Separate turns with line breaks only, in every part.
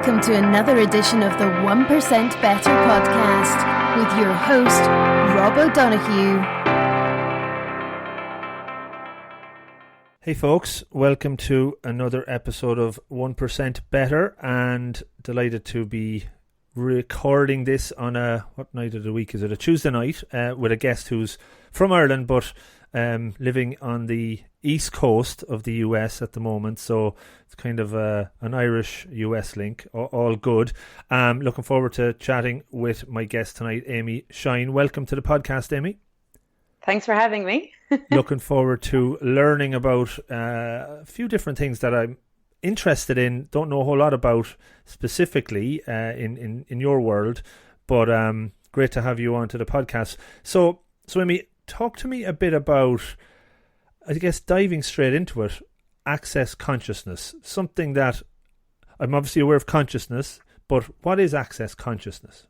Welcome to another edition of the 1% Better podcast with your host, Rob O'Donoghue.
Hey folks, welcome to another episode of 1% Better, and delighted to be recording this on what night of the week is it? A Tuesday night with a guest who's from Ireland but living on the east coast of the US at the moment, so it's kind of an Irish-US link, all good. Looking forward to chatting with my guest tonight, Amy Shine. Welcome to the podcast, Amy.
Thanks for having me.
Looking forward to learning about a few different things that I'm interested in, don't know a whole lot about specifically in your world, but great to have you on to the podcast. So Amy, talk to me a bit about, I guess, diving straight into it, access consciousness, something that I'm obviously aware of consciousness, but what is access consciousness?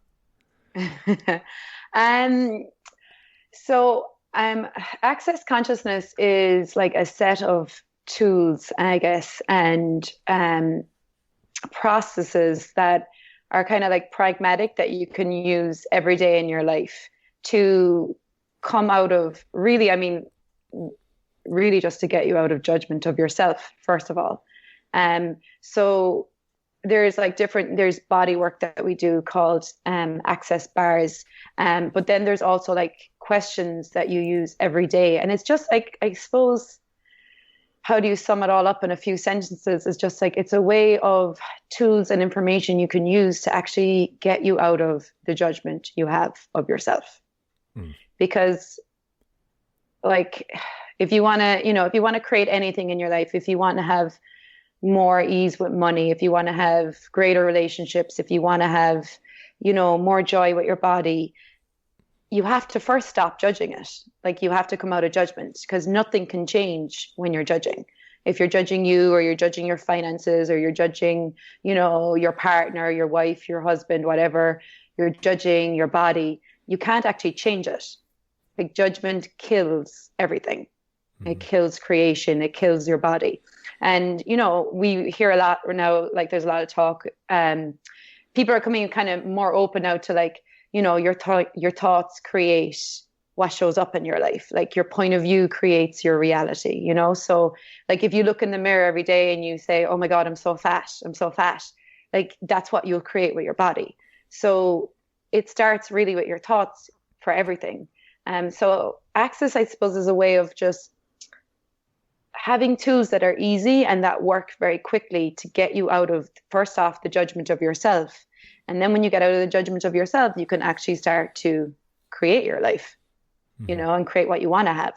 Access consciousness is like a set of tools, I guess, and processes that are kind of like pragmatic that you can use every day in your life to come out of really just to get you out of judgment of yourself, first of all. So there's body work that we do called access bars. But then there's also like questions that you use every day. And it's just like, I suppose, how do you sum it all up in a few sentences? It's just like, it's a way of tools and information you can use to actually get you out of the judgment you have of yourself. Because like, if you want to create anything in your life, if you want to have more ease with money, if you want to have greater relationships, if you want to have, more joy with your body, you have to first stop judging it. Like, you have to come out of judgment, because nothing can change when you're judging. If you're judging you, or you're judging your finances, or you're judging, your partner, your wife, your husband, whatever, you're judging your body, you can't actually change it. Like, judgment kills everything. It kills creation. It kills your body. And, we hear a lot now, like there's a lot of talk. People are coming kind of more open now to like, your thoughts create what shows up in your life. Like, your point of view creates your reality, So like, if you look in the mirror every day and you say, oh my God, I'm so fat. Like, that's what you'll create with your body. So it starts really with your thoughts for everything. So access, I suppose, is a way of just having tools that are easy and that work very quickly to get you out of, first off, the judgment of yourself. And then when you get out of the judgment of yourself, you can actually start to create your life, and create what you want to have.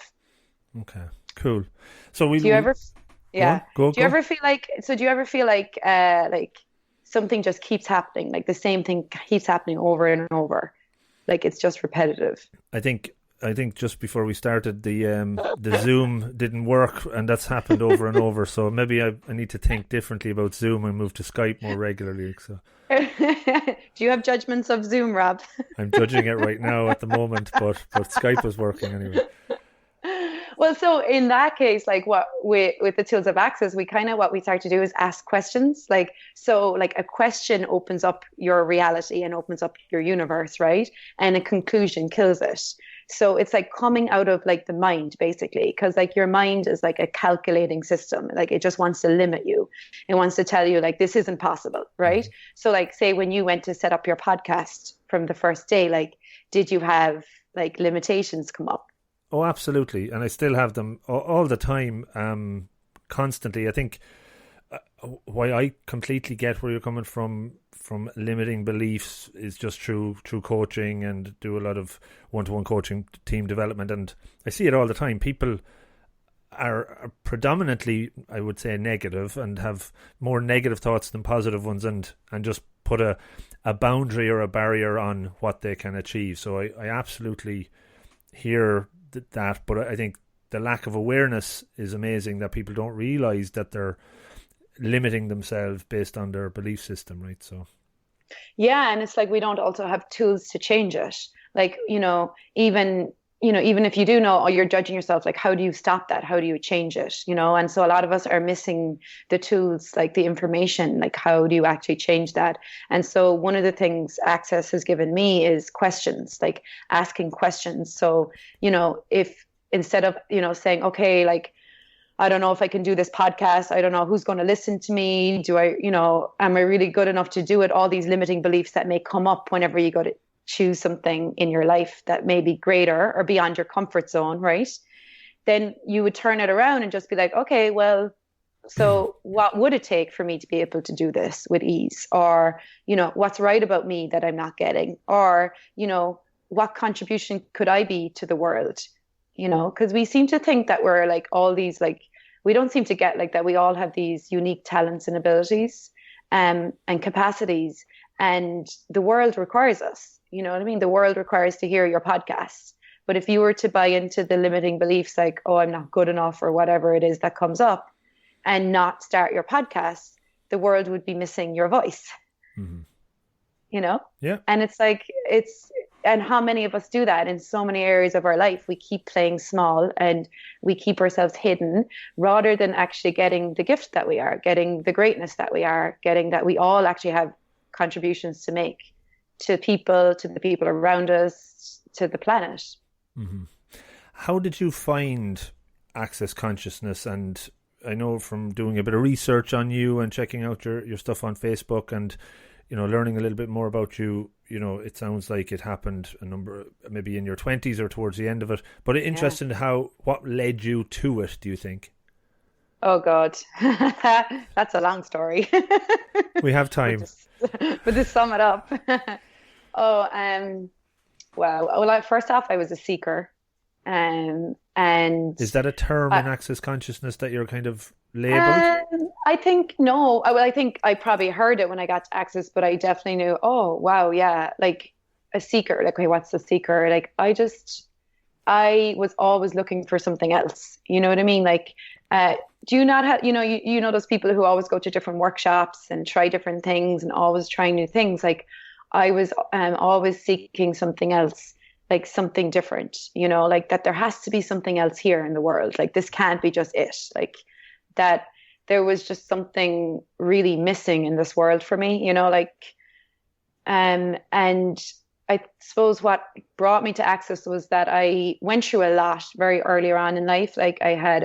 Okay, cool. So
do you ever feel like something just keeps happening, like the same thing keeps happening over and over, like it's just repetitive?
I think just before we started, the Zoom didn't work, and that's happened over and over. So maybe I need to think differently about Zoom and move to Skype more regularly. So,
do you have judgments of Zoom, Rob?
I'm judging it right now at the moment, but Skype is working anyway.
Well, so in that case, like what with the tools of access, what we start to do is ask questions. Like a question opens up your reality and opens up your universe, right? And a conclusion kills it. So it's like coming out of like the mind, basically, because like your mind is like a calculating system. Like, it just wants to limit you. It wants to tell you like, this isn't possible, right? Mm-hmm. So like, say when you went to set up your podcast from the first day, like, did you have like limitations come up?
Oh, absolutely. And I still have them all the time, constantly. I think why I completely get where you're coming from limiting beliefs is just through coaching, and do a lot of one-to-one coaching, team development. And I see it all the time. People are predominantly, I would say, negative and have more negative thoughts than positive ones, and just put a boundary or a barrier on what they can achieve. So I absolutely hear that, but I think the lack of awareness is amazing, that people don't realize that they're limiting themselves based on their belief system, right? So
yeah, and it's like we don't also have tools to change it. Like, even even if you do know, or you're judging yourself, like, how do you stop that? How do you change it? And so a lot of us are missing the tools, like the information, like how do you actually change that? And so one of the things Access has given me is questions, like asking questions. So, if instead of, saying, okay, like, I don't know if I can do this podcast. I don't know who's going to listen to me. Do I, am I really good enough to do it? All these limiting beliefs that may come up whenever you go to choose something in your life that may be greater or beyond your comfort zone, right? Then you would turn it around and just be like, okay, well, so what would it take for me to be able to do this with ease? Or, what's right about me that I'm not getting? Or, what contribution could I be to the world? Because we seem to think that we're like all these, like, we don't seem to get like that we all have these unique talents and abilities and capacities, and the world requires us. You know what I mean? The world requires to hear your podcast. But if you were to buy into the limiting beliefs like, oh, I'm not good enough or whatever it is that comes up, and not start your podcast, the world would be missing your voice. Mm-hmm.
Yeah.
And it's like, and how many of us do that in so many areas of our life? We keep playing small and we keep ourselves hidden rather than actually getting the gift that we are, getting the greatness that we are, getting that we all actually have contributions to make to the people around us, to the planet.
Mm-hmm. How did you find Access Consciousness? And I know from doing a bit of research on you and checking out your stuff on Facebook and, learning a little bit more about you, it sounds like it happened maybe in your 20s or towards the end of it. But interesting what led you to it, do you think?
Oh, God. That's a long story.
We have time.
But to sum it up. Well, first off, I was a seeker. And
is that a term in Access Consciousness that you're kind of labeled?
I think no. I think I probably heard it when I got to Access, but I definitely knew, oh wow, yeah, like a seeker. Like, okay, what's the seeker? Like, I was always looking for something else. You know what I mean? Like, do you not have, you know those people who always go to different workshops and try different things and always try new things? Like, I was always seeking something else. Like something different, like that there has to be something else here in the world. Like, this can't be just it. Like, that there was just something really missing in this world for me, and I suppose what brought me to Access was that I went through a lot very earlier on in life. Like, I had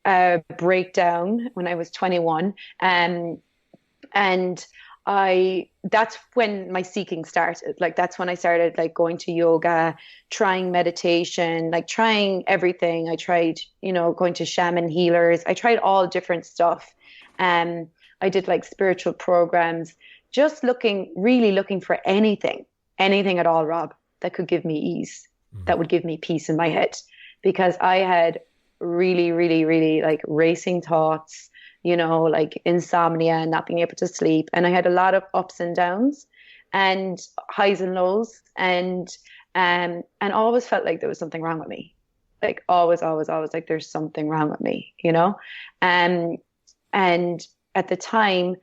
a breakdown when I was 21, and that's when my seeking started. Like, that's when I started like going to yoga, trying meditation, like trying everything. I tried, going to shaman healers. I tried all different stuff. I did like spiritual programs, just really looking for anything at all, Rob, that could give me ease, that would give me peace in my head, because I had really, really, really like racing thoughts, like insomnia and not being able to sleep. And I had a lot of ups and downs and highs and lows, and always felt like there was something wrong with me. Like, always like there's something wrong with me, and at the time,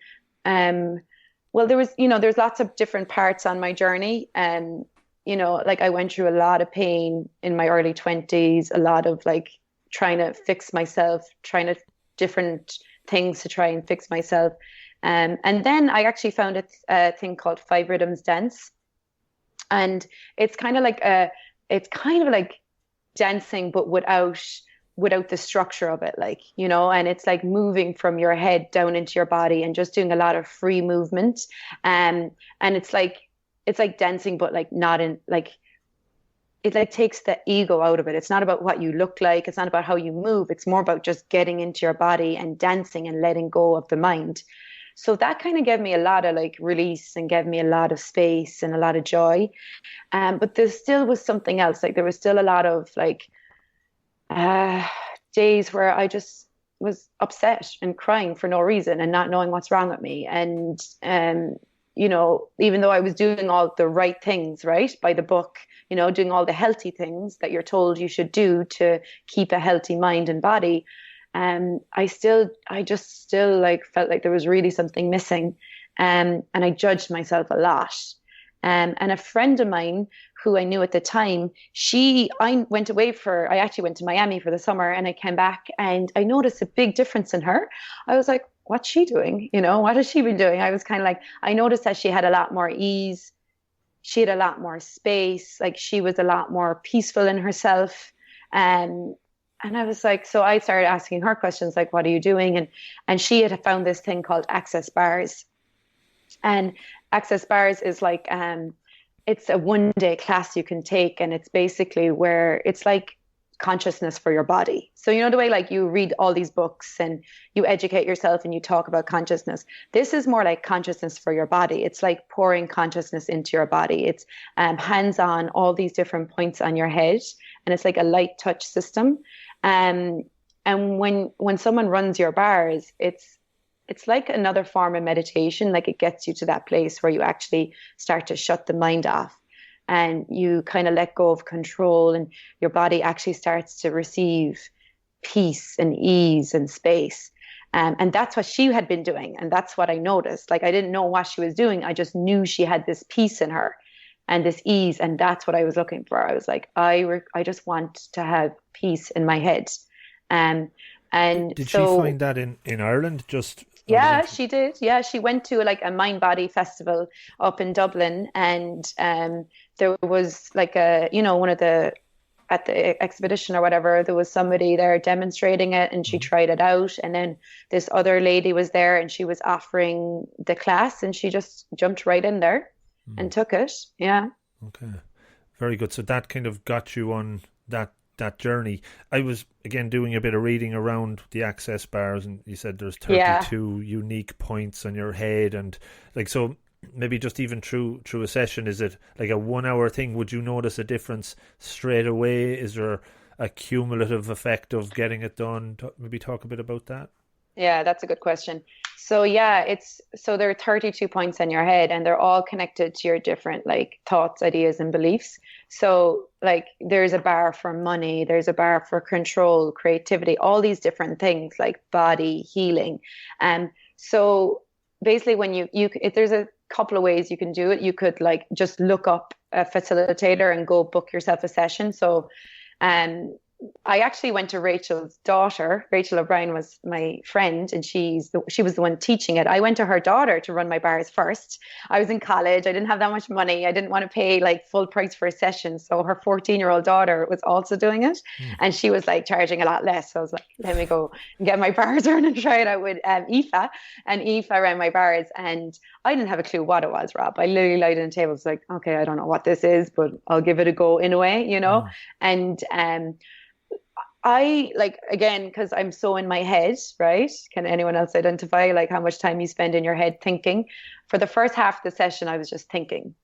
well, there was, there's lots of different parts on my journey. Like, I went through a lot of pain in my early 20s, a lot of like trying to fix myself, different things to try and fix myself. And then I actually found a thing called 5 Rhythms Dance. And it's kind of like dancing, but without the structure of it, like, and it's like moving from your head down into your body and just doing a lot of free movement. And it's like dancing, but like not in like, it like takes the ego out of it. It's not about what you look like. It's not about how you move. It's more about just getting into your body and dancing and letting go of the mind. So that kind of gave me a lot of like release and gave me a lot of space and a lot of joy. But there still was something else. Like, there was still a lot of like days where I just was upset and crying for no reason and not knowing what's wrong with me. And, even though I was doing all the right things, right, by the book, doing all the healthy things that you're told you should do to keep a healthy mind and body, I just still like felt like there was really something missing, and I judged myself a lot. And a friend of mine who I knew at the time, I actually went to Miami for the summer, and I came back and I noticed a big difference in her. I was like, what's she doing? What has she been doing? I was kind of like, I noticed that she had a lot more ease. She had a lot more space. Like, she was a lot more peaceful in herself. And I was like, so I started asking her questions like, what are you doing? And she had found this thing called access bars. And access bars is like, it's a 1-day class you can take. And it's basically where it's like consciousness for your body. So, the way like you read all these books and you educate yourself and you talk about consciousness, this is more like consciousness for your body. It's like pouring consciousness into your body. It's hands-on, all these different points on your head. And it's like a light touch system. And when someone runs your bars, it's like another form of meditation. Like, it gets you to that place where you actually start to shut the mind off and you kind of let go of control, and your body actually starts to receive peace and ease and space. And that's what she had been doing. And that's what I noticed. Like, I didn't know what she was doing. I just knew she had this peace in her and this ease. And that's what I was looking for. I was like, I just want to have peace in my head. And
did she find that in Ireland?
Yeah, she did. Yeah, she went to like a mind body festival up in Dublin, and there was like at the expedition or whatever, there was somebody there demonstrating it, and she tried it out. And then this other lady was there, and she was offering the class, and she just jumped right in there and took it. Yeah.
Okay, very good. So that kind of got you on that journey. I was again doing a bit of reading around the access bars, and you said there's 32 unique points on your head, and like, so maybe just even through a session, is it like a 1 hour thing? Would you notice a difference straight away? Is there a cumulative effect of getting it done? Maybe talk a bit about that.
Yeah, that's a good question. So yeah, there are 32 points in your head, and they're all connected to your different like thoughts, ideas, and beliefs. So like, there's a bar for money, there's a bar for control, creativity, all these different things like body, healing. And so basically, when if there's a couple of ways you can do it. You could like just look up a facilitator and go book yourself a session. So I actually went to Rachel's daughter. Rachel O'Brien was my friend, and she was the one teaching it. I went to her daughter to run my bars first. I was in college. I didn't have that much money. I didn't want to pay like full price for a session. So her 14-year-old daughter was also doing it. And she was like charging a lot less. So I was like, let me go and get my bars on and try it out with Aoife. And Aoife ran my bars, and I didn't have a clue what it was, Rob. I literally laid on the table. I was like, okay, I don't know what this is, but I'll give it a go in a way, And I like, again, because I'm so in my head, right? Can anyone else identify like how much time you spend in your head thinking? For the first half of the session, I was just thinking.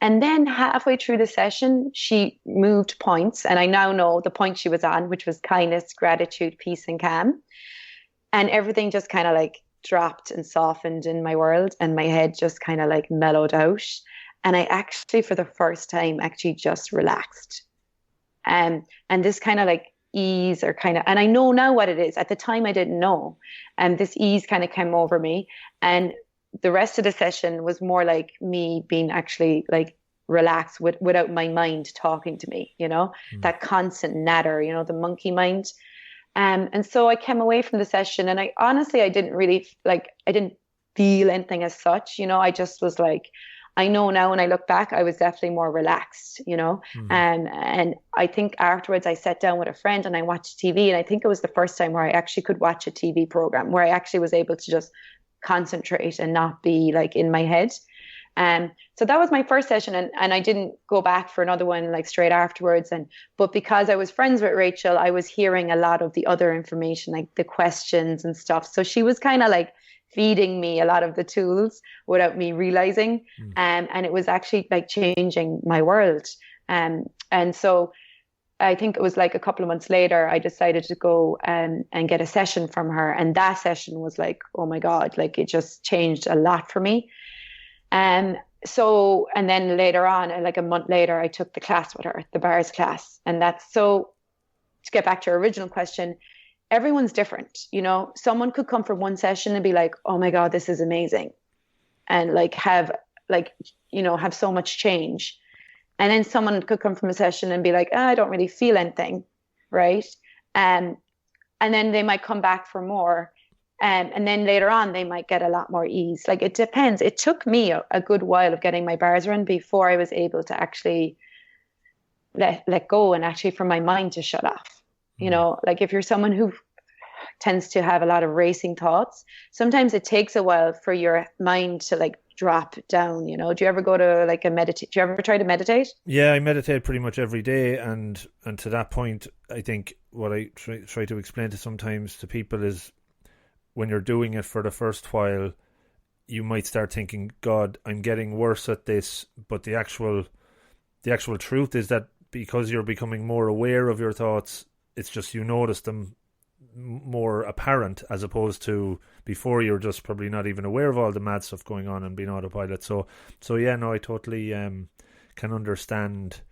And then halfway through the session, she moved points. And I now know the point she was on, which was kindness, gratitude, peace, and calm. And everything just kind of like dropped and softened in my world. And my head just kind of like mellowed out. And I actually, for the first time, actually just relaxed. And this kind of like ease and I know now what it is. At the time I didn't know. And this ease kind of came over me. And the rest of the session was more like me being actually like relaxed without my mind talking to me, that constant natter, the monkey mind. And so I came away from the session, and I didn't really I didn't feel anything as such, I just was like, I know now when I look back, I was definitely more relaxed, and I think afterwards I sat down with a friend and I watched TV, and I think it was the first time where I actually could watch a TV program where I actually was able to just concentrate and not be like in my head. So that was my first session, and I didn't go back for another one like straight afterwards. But because I was friends with Rachel, I was hearing a lot of the other information, like the questions and stuff. So she was kind of like feeding me a lot of the tools without me realizing. And it was actually like changing my world. And so I think it was like a couple of months later, I decided to go and get a session from her. And that session was like, oh my God, like it just changed a lot for me. And then later on, like a month later, I took the class with her, the bars class. And that's so, to get back to your original question, everyone's different. Someone could come for one session and be like, oh my God, this is amazing. And like have like, have so much change. And then someone could come from a session and be like, I don't really feel anything, right? And then they might come back for more. And then later on, they might get a lot more ease. Like, it depends. It took me a good while of getting my bars run before I was able to actually let go, and actually for my mind to shut off. Like, if you're someone who tends to have a lot of racing thoughts, sometimes it takes a while for your mind to like drop down. Do you ever go to like do you ever try to meditate?
Yeah, I meditate pretty much every day, and to that point, I think what I try to explain sometimes to people is, when you're doing it for the first while, you might start thinking, God, I'm getting worse at this. But the actual truth is that because you're becoming more aware of your thoughts, it's just you notice them more apparent, as opposed to before you're just probably not even aware of all the mad stuff going on and being autopilot. So yeah, no, I totally can understand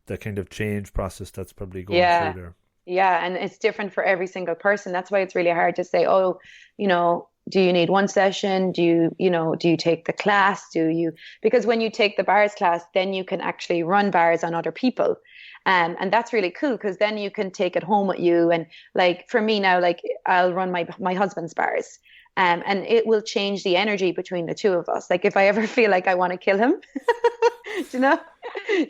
the kind of change process that's probably going through there.
Yeah, and it's different for every single person. That's why it's really hard to say, do you need one session? Do you take the class? Because when you take the bars class, then you can actually run bars on other people. And that's really cool, because then you can take it home with you. And like for me now, like I'll run my husband's bars. And it will change the energy between the two of us. Like if I ever feel like I want to kill him, do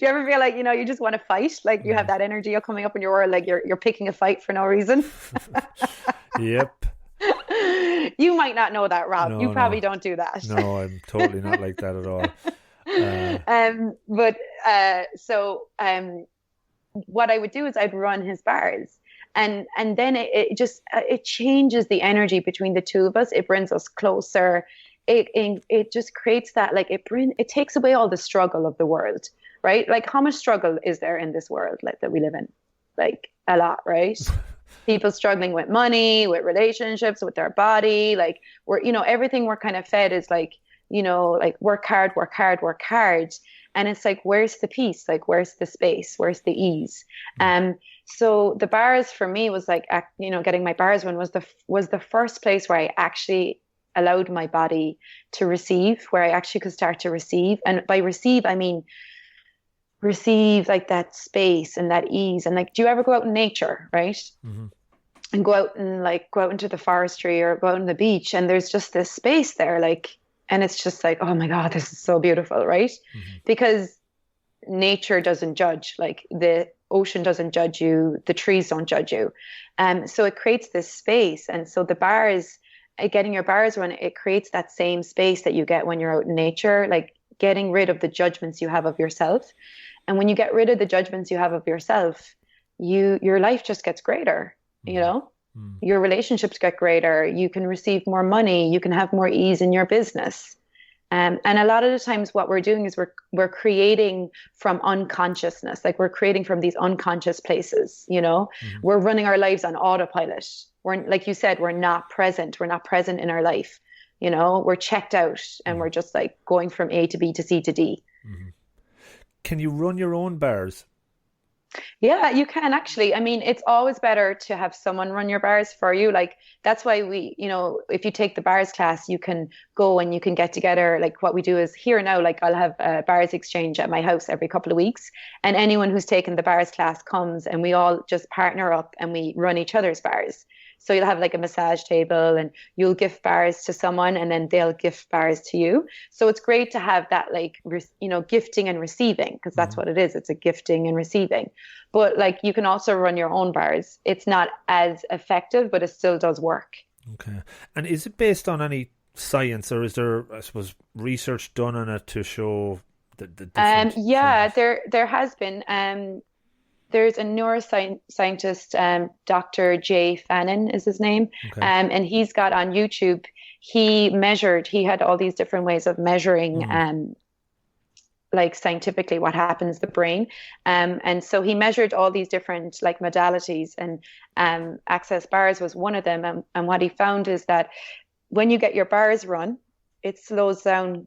you ever feel like, you just want to fight? Like you have that energy coming up in your world, like you're picking a fight for no reason.
Yep.
You might not know that, Rob. You probably don't do that.
No, I'm totally not like that at all.
What I would do is I'd run his bars. And then it changes the energy between the two of us. It brings us closer. It just creates that, like it takes away all the struggle of the world, right? Like how much struggle is there in this world like that we live in? Like a lot, right? People struggling with money, with relationships, with their body. Like everything we're kind of fed is like, like work hard, work hard, work hard. And it's like, where's the peace? Like, where's the space? Where's the ease? So the bars for me was like, getting my bars run was the first place where I actually allowed my body to receive, where I actually could start to receive. And by receive, I mean, receive like that space and that ease. And like, do you ever go out in nature, right? Mm-hmm. And go out into the forestry or go out on the beach, and there's just this space there, like, and it's just like, oh my God, this is so beautiful, right? Mm-hmm. Because nature doesn't judge, like the ocean doesn't judge you, the trees don't judge you. So it creates this space. And so the bars, getting your bars run, it creates that same space that you get when you're out in nature, like getting rid of the judgments you have of yourself. And when you get rid of the judgments you have of yourself, your life just gets greater, Your relationships get greater. You can receive more money. You can have more ease in your business. And a lot of the times what we're doing is we're creating from unconsciousness, like we're creating from these unconscious places, Mm-hmm. We're running our lives on autopilot. We're, like you said, we're not present. We're not present in our life. We're checked out and we're just like going from A to B to C to D.
Mm-hmm. Can you run your own bars?
Yeah, you can actually. I mean, it's always better to have someone run your bars for you. Like that's why we, if you take the bars class, you can go and you can get together. Like what we do is here now, like I'll have a bars exchange at my house every couple of weeks, and anyone who's taken the bars class comes and we all just partner up and we run each other's bars. So you'll have like a massage table and you'll gift bars to someone and then they'll gift bars to you. So it's great to have that like, gifting and receiving, because that's what it is. It's a gifting and receiving. But like you can also run your own bars. It's not as effective, but it still does work.
Okay. And is it based on any science, or is there, I suppose, research done on it to show the different
there has been. There's a neuroscientist, Dr. Jay Fannin is his name, okay. And he's got on YouTube, he had all these different ways of measuring like scientifically what happens to the brain. And so he measured all these different like modalities, and access bars was one of them. And what he found is that when you get your bars run, it slows down,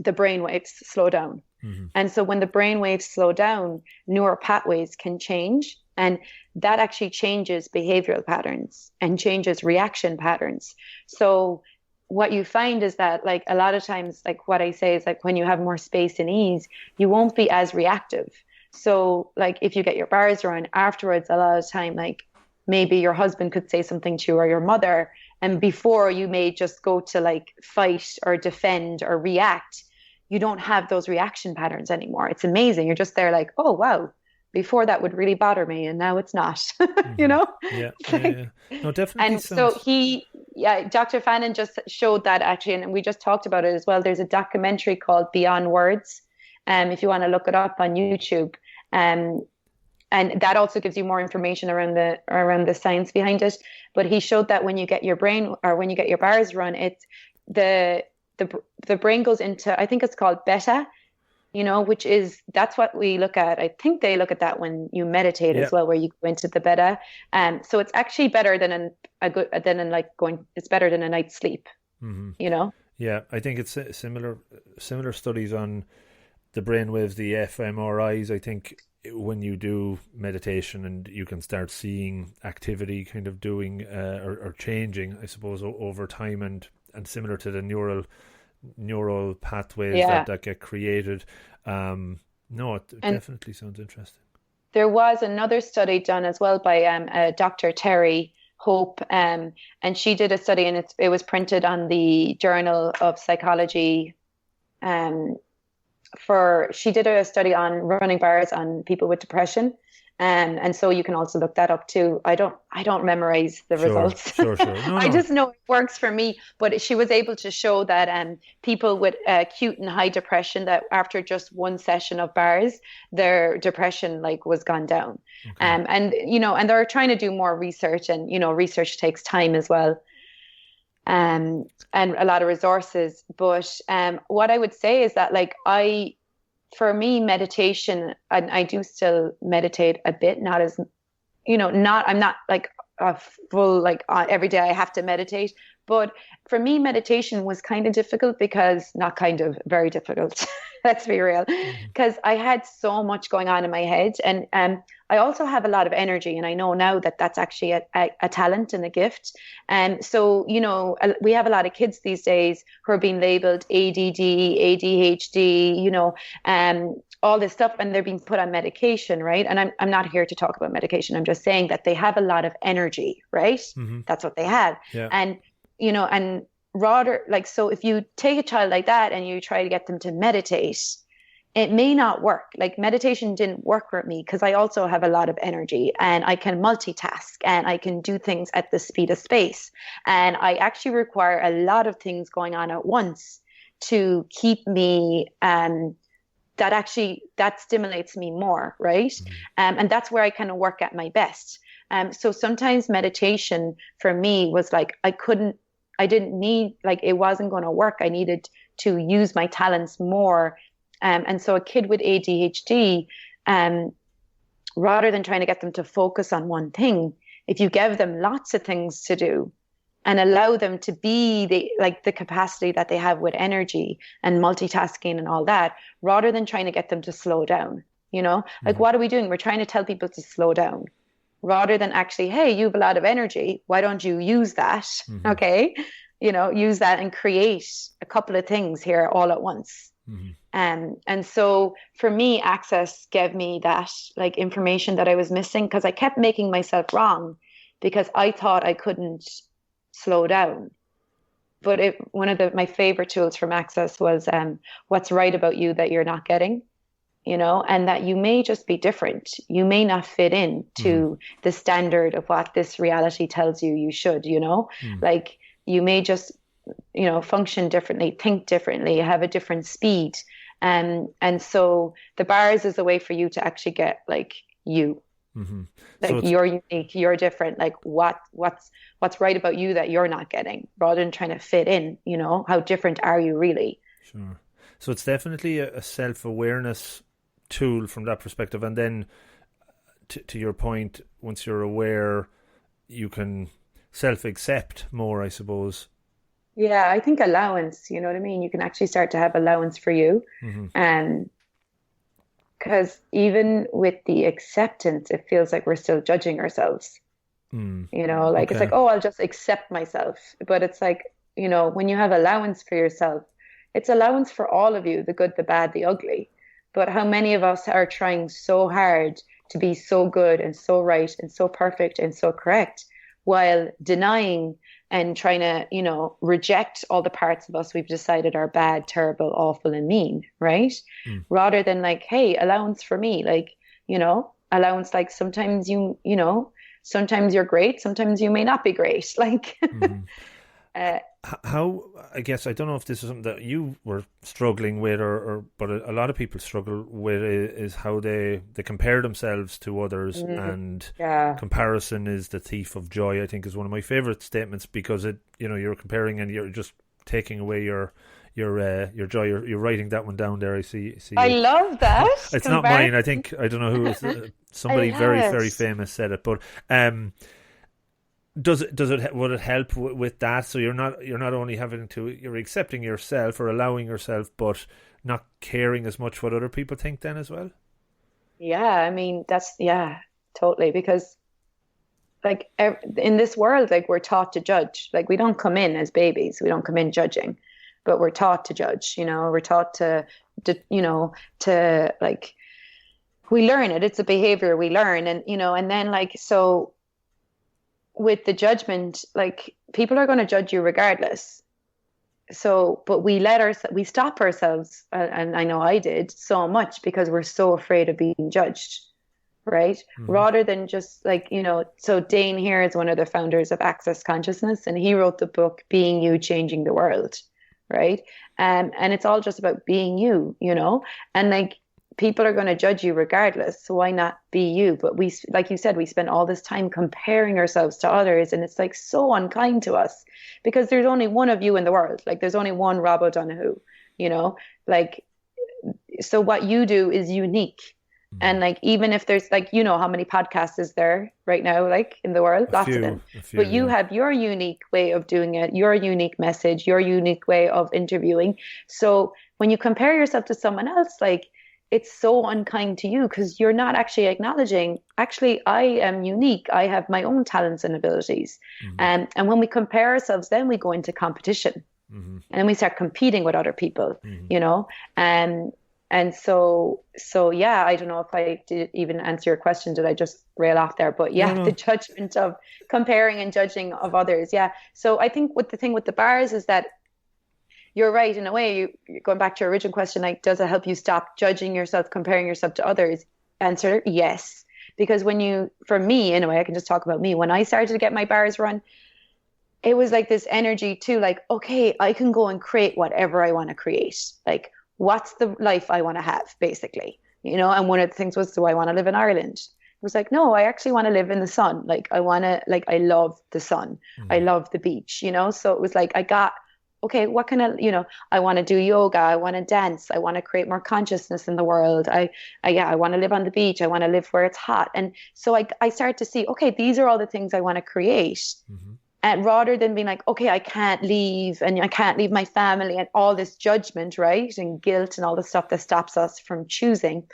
the brain waves slow down. Mm-hmm. And so when the brain waves slow down, neural pathways can change, and that actually changes behavioral patterns and changes reaction patterns. So what you find is that like a lot of times, like what I say is like when you have more space and ease, you won't be as reactive. So like if you get your bars run afterwards, a lot of time, like maybe your husband could say something to you or your mother, and before you may just go to like fight or defend or react, you don't have those reaction patterns anymore. It's amazing. You're just there like, oh wow, before that would really bother me and now it's not. You know?
Yeah, yeah. No, definitely.
And so Dr. Fannin just showed that actually, and we just talked about it as well. There's a documentary called Beyond Words, if you want to look it up on YouTube. And that also gives you more information around the science behind it. But he showed that when you get your bars run, it's the brain goes into, I think it's called beta, that's what we look at. I think they look at that when you meditate as well, where you go into the beta. So it's actually better than it's better than a night's sleep.
Mm-hmm. Yeah, I think it's similar studies on the brainwaves, the fMRIs. I think when you do meditation and you can start seeing activity kind of doing or changing, I suppose, over time, and similar to the neural pathways that get created. It definitely sounds interesting.
There was another study done as well by Dr. Terry Hope, and she did a study, and it was printed on the Journal of Psychology. She did a study on running bars on people with depression. And so you can also look that up too. I don't memorize the results.
Sure. No.
I just know it works for me. But she was able to show that people with acute and high depression, that after just one session of bars, their depression was gone down. Okay. And they're trying to do more research, and research takes time as well. And a lot of resources. But what I would say is that for me, meditation, and I do still meditate a bit, not as, I'm not like a full, every day I have to meditate. But for me, meditation was kind of difficult very difficult. Let's be real. Because I had so much going on in my head. And I also have a lot of energy. And I know now that that's actually a talent and a gift. And so, we have a lot of kids these days who are being labeled ADD, ADHD, all this stuff, and they're being put on medication, right? And I'm not here to talk about medication. I'm just saying that they have a lot of energy, right? Mm-hmm. That's what they have. Yeah. And rather, so if you take a child like that and you try to get them to meditate, it may not work. Meditation didn't work with me because I also have a lot of energy, and I can multitask, and I can do things at the speed of space. And I actually require a lot of things going on at once to keep me, that stimulates me more, right? Mm-hmm. And that's where I kind of work at my best. So sometimes meditation for me was it wasn't going to work. I needed to use my talents more. And so a kid with ADHD, rather than trying to get them to focus on one thing, if you give them lots of things to do and allow them to be the capacity that they have with energy and multitasking and all that, rather than trying to get them to slow down, mm-hmm. What are we doing? We're trying to tell people to slow down, rather than actually, hey, you have a lot of energy. Why don't you use that? Mm-hmm. Okay. Use that and create a couple of things here all at once. Mm-hmm. And so for me, Access gave me that information that I was missing, because I kept making myself wrong because I thought I couldn't slow down. But one of my favorite tools from Access was what's right about you that you're not getting. And that you may just be different. You may not fit in to the standard of what this reality tells you should, you may just, function differently, think differently, have a different speed. And so the bars is a way for you to actually get you. Mm-hmm. So you're unique, you're different. What's right about you that you're not getting, rather than trying to fit in, how different are you really?
Sure. So it's definitely a self-awareness tool from that perspective, and then to your point, once you're aware, you can self-accept more, I suppose.
Yeah, I think allowance, you know what I mean? You can actually start to have allowance for you. Mm-hmm. Because even with the acceptance, it feels like we're still judging ourselves. Okay. It's oh, I'll just accept myself. But it's you know, when you have allowance for yourself, it's allowance for all of you, the good, the bad, the ugly. But how many of us are trying so hard to be so good and so right and so perfect and so correct, while denying and trying to, you know, reject all the parts of us we've decided are bad, terrible, awful, and mean, right? Rather than like, hey, allowance for me, like, you know, allowance, like sometimes you know, sometimes you're great, sometimes you may not be great. Like,
how, I guess, I don't know if this is something that you were struggling with, but a lot of people struggle with, is how they compare themselves to others, and comparison is the thief of joy, I think, is one of my favorite statements, because it, you know, you're comparing and you're just taking away your joy. You're writing that one down there. I see.
I love that.
It's not mine. I think, I don't know who it was. Somebody very, very famous said it, but would it help with that? So you're not only you're accepting yourself or allowing yourself, but not caring as much what other people think then as well?
Yeah, I mean, totally. Because like in this world, like we're taught to judge. Like we don't come in as babies. We don't come in judging, but we're taught to judge, you know, we're taught to you know, to like, we learn it. It's a behavior we learn. And, you know, and then like, so with the judgment, like people are going to judge you regardless. So, but we stop ourselves, and I know I did so much, because we're so afraid of being judged, right? Rather than just like, you know, so Dane here is one of the founders of Access Consciousness, and he wrote the book, Being You, Changing the World, right? And it's all just about being you, you know, and like, people are going to judge you regardless. So why not be you? But we, like you said, we spend all this time comparing ourselves to others, and it's like so unkind to us, because there's only one of you in the world. Like there's only one Rob O'Donoghue, you know, like, so what you do is unique. And like, even if there's like, you know, how many podcasts is there right now, like in the world? Lots of them. But you have your unique way of doing it, your unique message, your unique way of interviewing. So when you compare yourself to someone else, like, it's so unkind to you, because you're not actually acknowledging, actually, I am unique. I have my own talents and abilities. And when we compare ourselves, then we go into competition, and then we start competing with other people, you know? And so yeah, I don't know if I did even answer your question. Did I just rail off there? But yeah, the judgment of comparing and judging of others. Yeah. So I think the thing with the bars is that you're right in a way. You're going back to your original question, like, does it help you stop judging yourself, comparing yourself to others? Answer, yes. Because for me, anyway, I can just talk about me. When I started to get my bars run, it was like this energy too, like, okay, I can go and create whatever I want to create. Like, what's the life I want to have, basically, you know? And one of the things was, do I want to live in Ireland? It was like, no, I actually want to live in the sun. Like, I love the sun. I love the beach, you know? So it was like, okay, what can I, you know, I want to do yoga. I want to dance. I want to create more consciousness in the world. I want to live on the beach. I want to live where it's hot. And so I started to see, okay, these are all the things I want to create. And rather than being like, okay, I can't leave, and I can't leave my family, and all this judgment, right? And guilt and all the stuff that stops us from choosing.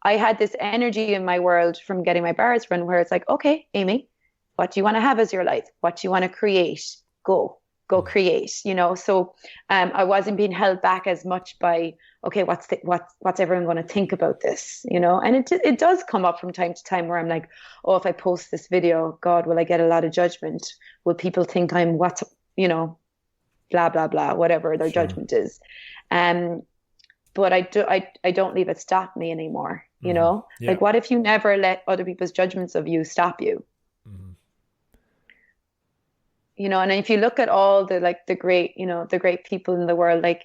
I had this energy in my world from getting my bars run, where it's like, okay, Amy, what do you want to have as your life? What do you want to create? Go create, you know? So I wasn't being held back as much by, okay, what's everyone going to think about this, you know? And it does come up from time to time where I'm like, oh, if I post this video, God, will I get a lot of judgment? Will people think I'm you know, blah, blah, blah, whatever their judgment is. But I don't leave it stop me anymore, you know? Yeah. Like, what if you never let other people's judgments of you stop you? You know, and if you look at all the great, you know, the great people in the world, like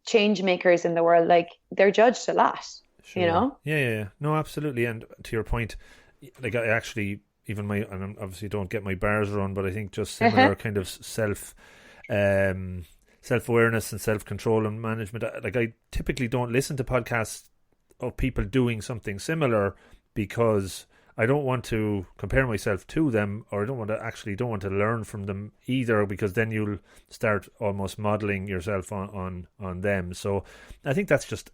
change makers in the world, like, they're judged a lot, you know?
Yeah. No, absolutely. And to your point, like, I actually, and I obviously don't get my bars run, but I think just similar kind of self-awareness and self-control and management. Like, I typically don't listen to podcasts of people doing something similar, because I don't want to compare myself to them, or I don't want to learn from them either, because then you'll start almost modeling yourself on them. So I think that's just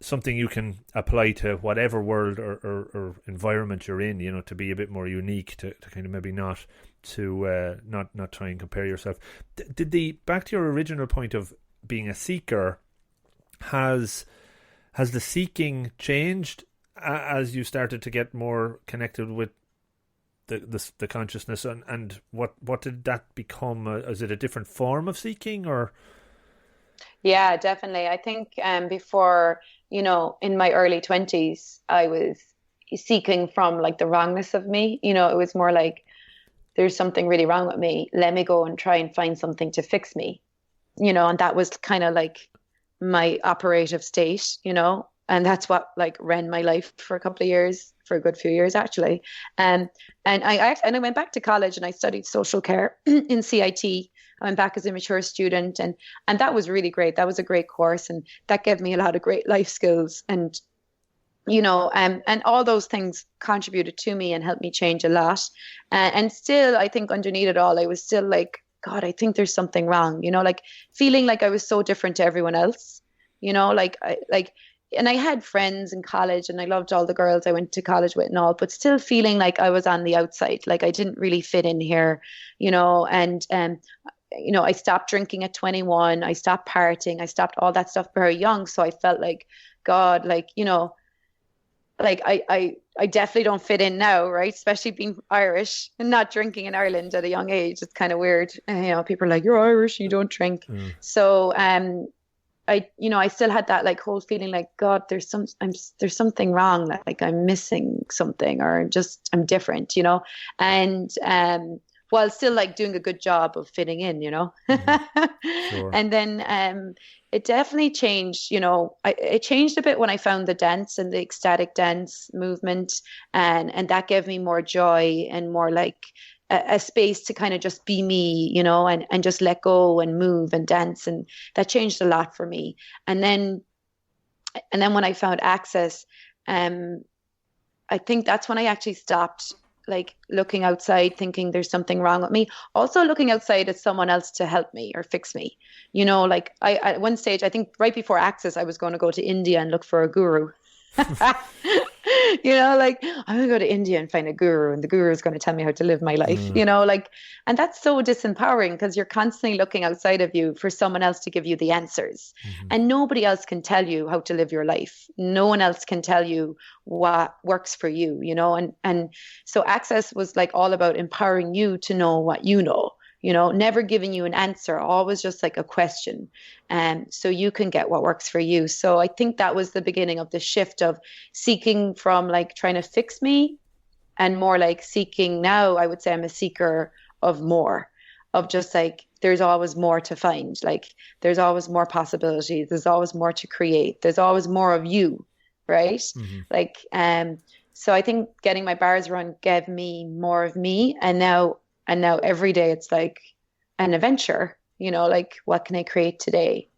something you can apply to whatever world or environment you're in, you know, to be a bit more unique, to kind of maybe not not try and compare yourself. Did back to your original point of being a seeker, has the seeking changed as you started to get more connected with the consciousness, and what did that become? Is it a different form of seeking, or?
Yeah, definitely. I think before, in my early 20s, I was seeking from like the wrongness of me. It was more like, there's something really wrong with me. Let me go and try and find something to fix me, and that was kind of like my operative state, and that's what like ran my life for a couple of years, for a good few years actually. And I went back to college and I studied social care in CIT. I went back as a mature student, and that was really great. That was a great course, and that gave me a lot of great life skills, and and all those things contributed to me and helped me change a lot. And still, I think underneath it all, I was still like, God, I think there's something wrong, like feeling like I was so different to everyone else, and I had friends in college and I loved all the girls I went to college with and all, but still feeling like I was on the outside, like I didn't really fit in here, and I stopped drinking at 21. I stopped partying. I stopped all that stuff very young. So I felt like, God, like, like I definitely don't fit in now, right? Especially being Irish and not drinking in Ireland at a young age. It's kind of weird. People are like, you're Irish, you don't drink. So I still had that like whole feeling like, God, there's something wrong. Like I'm missing something, or I'm different, and while still like doing a good job of fitting in,
Sure.
And then it definitely changed, it changed a bit when I found the dance and the ecstatic dance movement, and that gave me more joy and more like a space to kind of just be me, and just let go and move and dance. And that changed a lot for me. And then when I found Access, I think that's when I actually stopped like looking outside thinking there's something wrong with me, also looking outside at someone else to help me or fix me. Like I at one stage, I think right before Access, I was going to go to India and look for a guru. Like I'm gonna go to India and find a guru, and the guru is going to tell me how to live my life. And that's so disempowering, because you're constantly looking outside of you for someone else to give you the answers. And nobody else can tell you how to live your life. No one else can tell you what works for you, and so Access was like all about empowering you to know what you know. Never giving you an answer, always just like a question. So you can get what works for you. So I think that was the beginning of the shift of seeking from like trying to fix me, and more like seeking. Now I would say I'm a seeker of more, of just like, there's always more to find. Like there's always more possibilities. There's always more to create. There's always more of you. Right. Like, so I think getting my bars run gave me more of me. And now every day it's like an adventure, like what can I create today?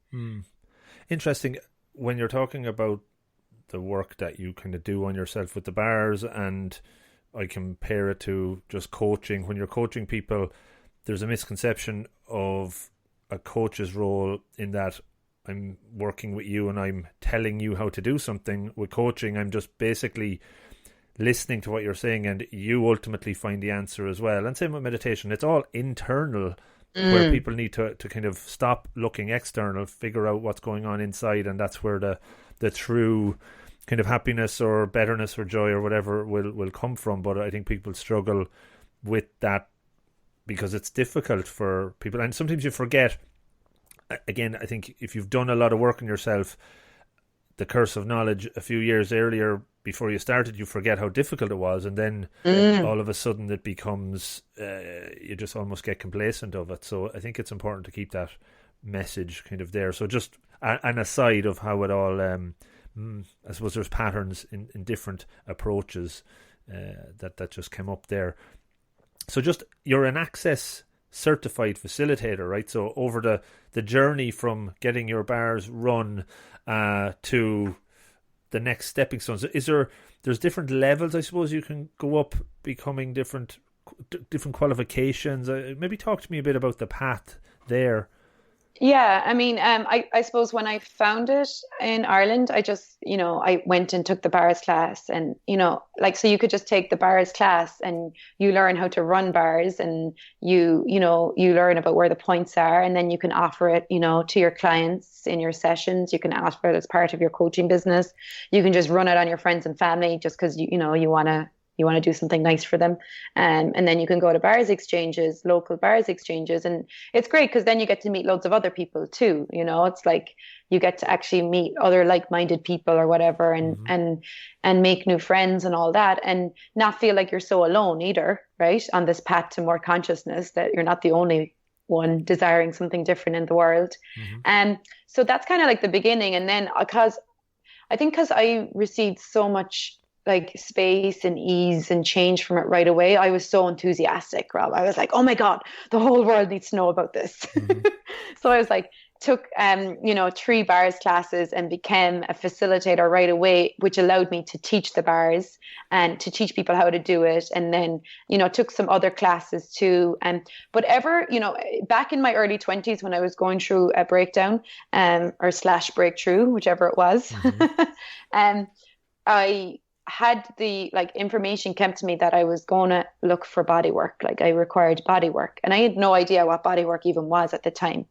Interesting. When you're talking about the work that you kind of do on yourself with the bars, and I compare it to just coaching. When you're coaching people, there's a misconception of a coach's role in that I'm working with you and I'm telling you how to do something. With coaching, I'm just basically listening to what you're saying, and you ultimately find the answer as well. And same with meditation, it's all internal, where people need to kind of stop looking external, figure out what's going on inside, and that's where the true kind of happiness or betterness or joy or whatever will come from. But I think people struggle with that because it's difficult for people, and sometimes you forget. Again, I think if you've done a lot of work on yourself, the curse of knowledge a few years earlier, before you started, you forget how difficult it was, and then all of a sudden it becomes you just almost get complacent of it. So I think it's important to keep that message kind of there. So just an aside of how it all I suppose there's patterns in different approaches that just came up there. So just, you're an Access certified facilitator, right? So over the journey from getting your bars run to the next stepping stones, there's different levels, I suppose, you can go up, becoming different qualifications. Maybe talk to me a bit about the path there.
Yeah, I mean, I suppose when I found it in Ireland, I just, I went and took the bars class and, like, so you could just take the bars class and you learn how to run bars and you learn about where the points are and then you can offer it, to your clients in your sessions. You can offer it as part of your coaching business. You can just run it on your friends and family just because, you want to do something nice for them. And then you can go to bars exchanges, local bars exchanges. And it's great because then you get to meet loads of other people too. It's like you get to actually meet other like-minded people or whatever and make new friends and all that and not feel like you're so alone either, right? On this path to more consciousness that you're not the only one desiring something different in the world. And so that's kind of like the beginning. And then because I received so much like space and ease and change from it right away, I was so enthusiastic, Rob. I was like, oh my God, the whole world needs to know about this. So I was like, took 3 bars classes and became a facilitator right away, which allowed me to teach the bars and to teach people how to do it. And then, took some other classes too. But back in my early 20s when I was going through a breakdown or / breakthrough, whichever it was, I had the information came to me that I was going to look for body work. Like I required body work and I had no idea what body work even was at the time.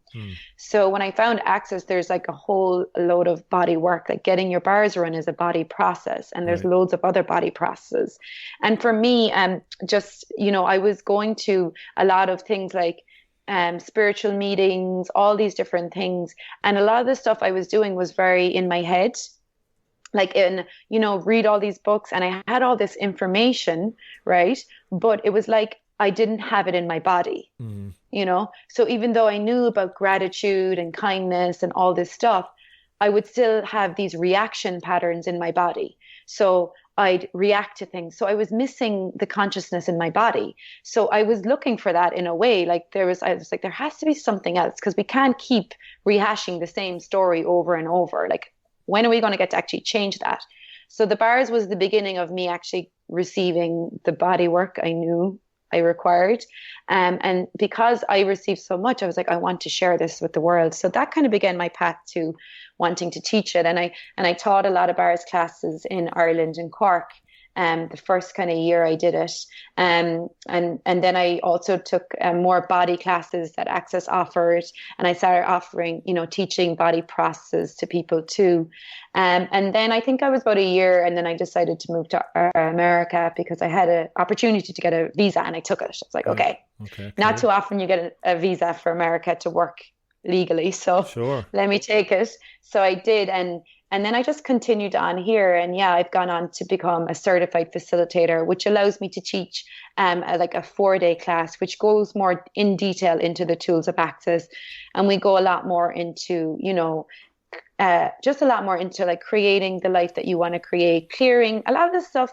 So when I found Access, there's like a whole load of body work, like getting your bars run is a body process and there's loads of other body processes. And for me, I was going to a lot of things like spiritual meetings, all these different things. And a lot of the stuff I was doing was very in my head. Like read all these books and I had all this information, right? But it was like I didn't have it in my body, So even though I knew about gratitude and kindness and all this stuff, I would still have these reaction patterns in my body. So I'd react to things. So I was missing the consciousness in my body. So I was looking for that in a way. I was like, there has to be something else because we can't keep rehashing the same story over and over. Like, when are we going to get to actually change that? So the bars was the beginning of me actually receiving the body work I knew I required. And because I received so much, I was like, I want to share this with the world. So that kind of began my path to wanting to teach it. And I taught a lot of bars classes in Ireland and Cork. The first kind of year I did it. And then I also took more body classes that Access offered. And I started offering, teaching body processes to people too. And then I think I was about a year and then I decided to move to America because I had an opportunity to get a visa and I took it. I was like, okay. Not too often you get a visa for America to work legally. So let me take it. So I did. And then I just continued on here. And yeah, I've gone on to become a certified facilitator, which allows me to teach a 4-day class, which goes more in detail into the tools of Access. And we go a lot more into, just a lot more into like creating the life that you want to create, clearing a lot of the stuff,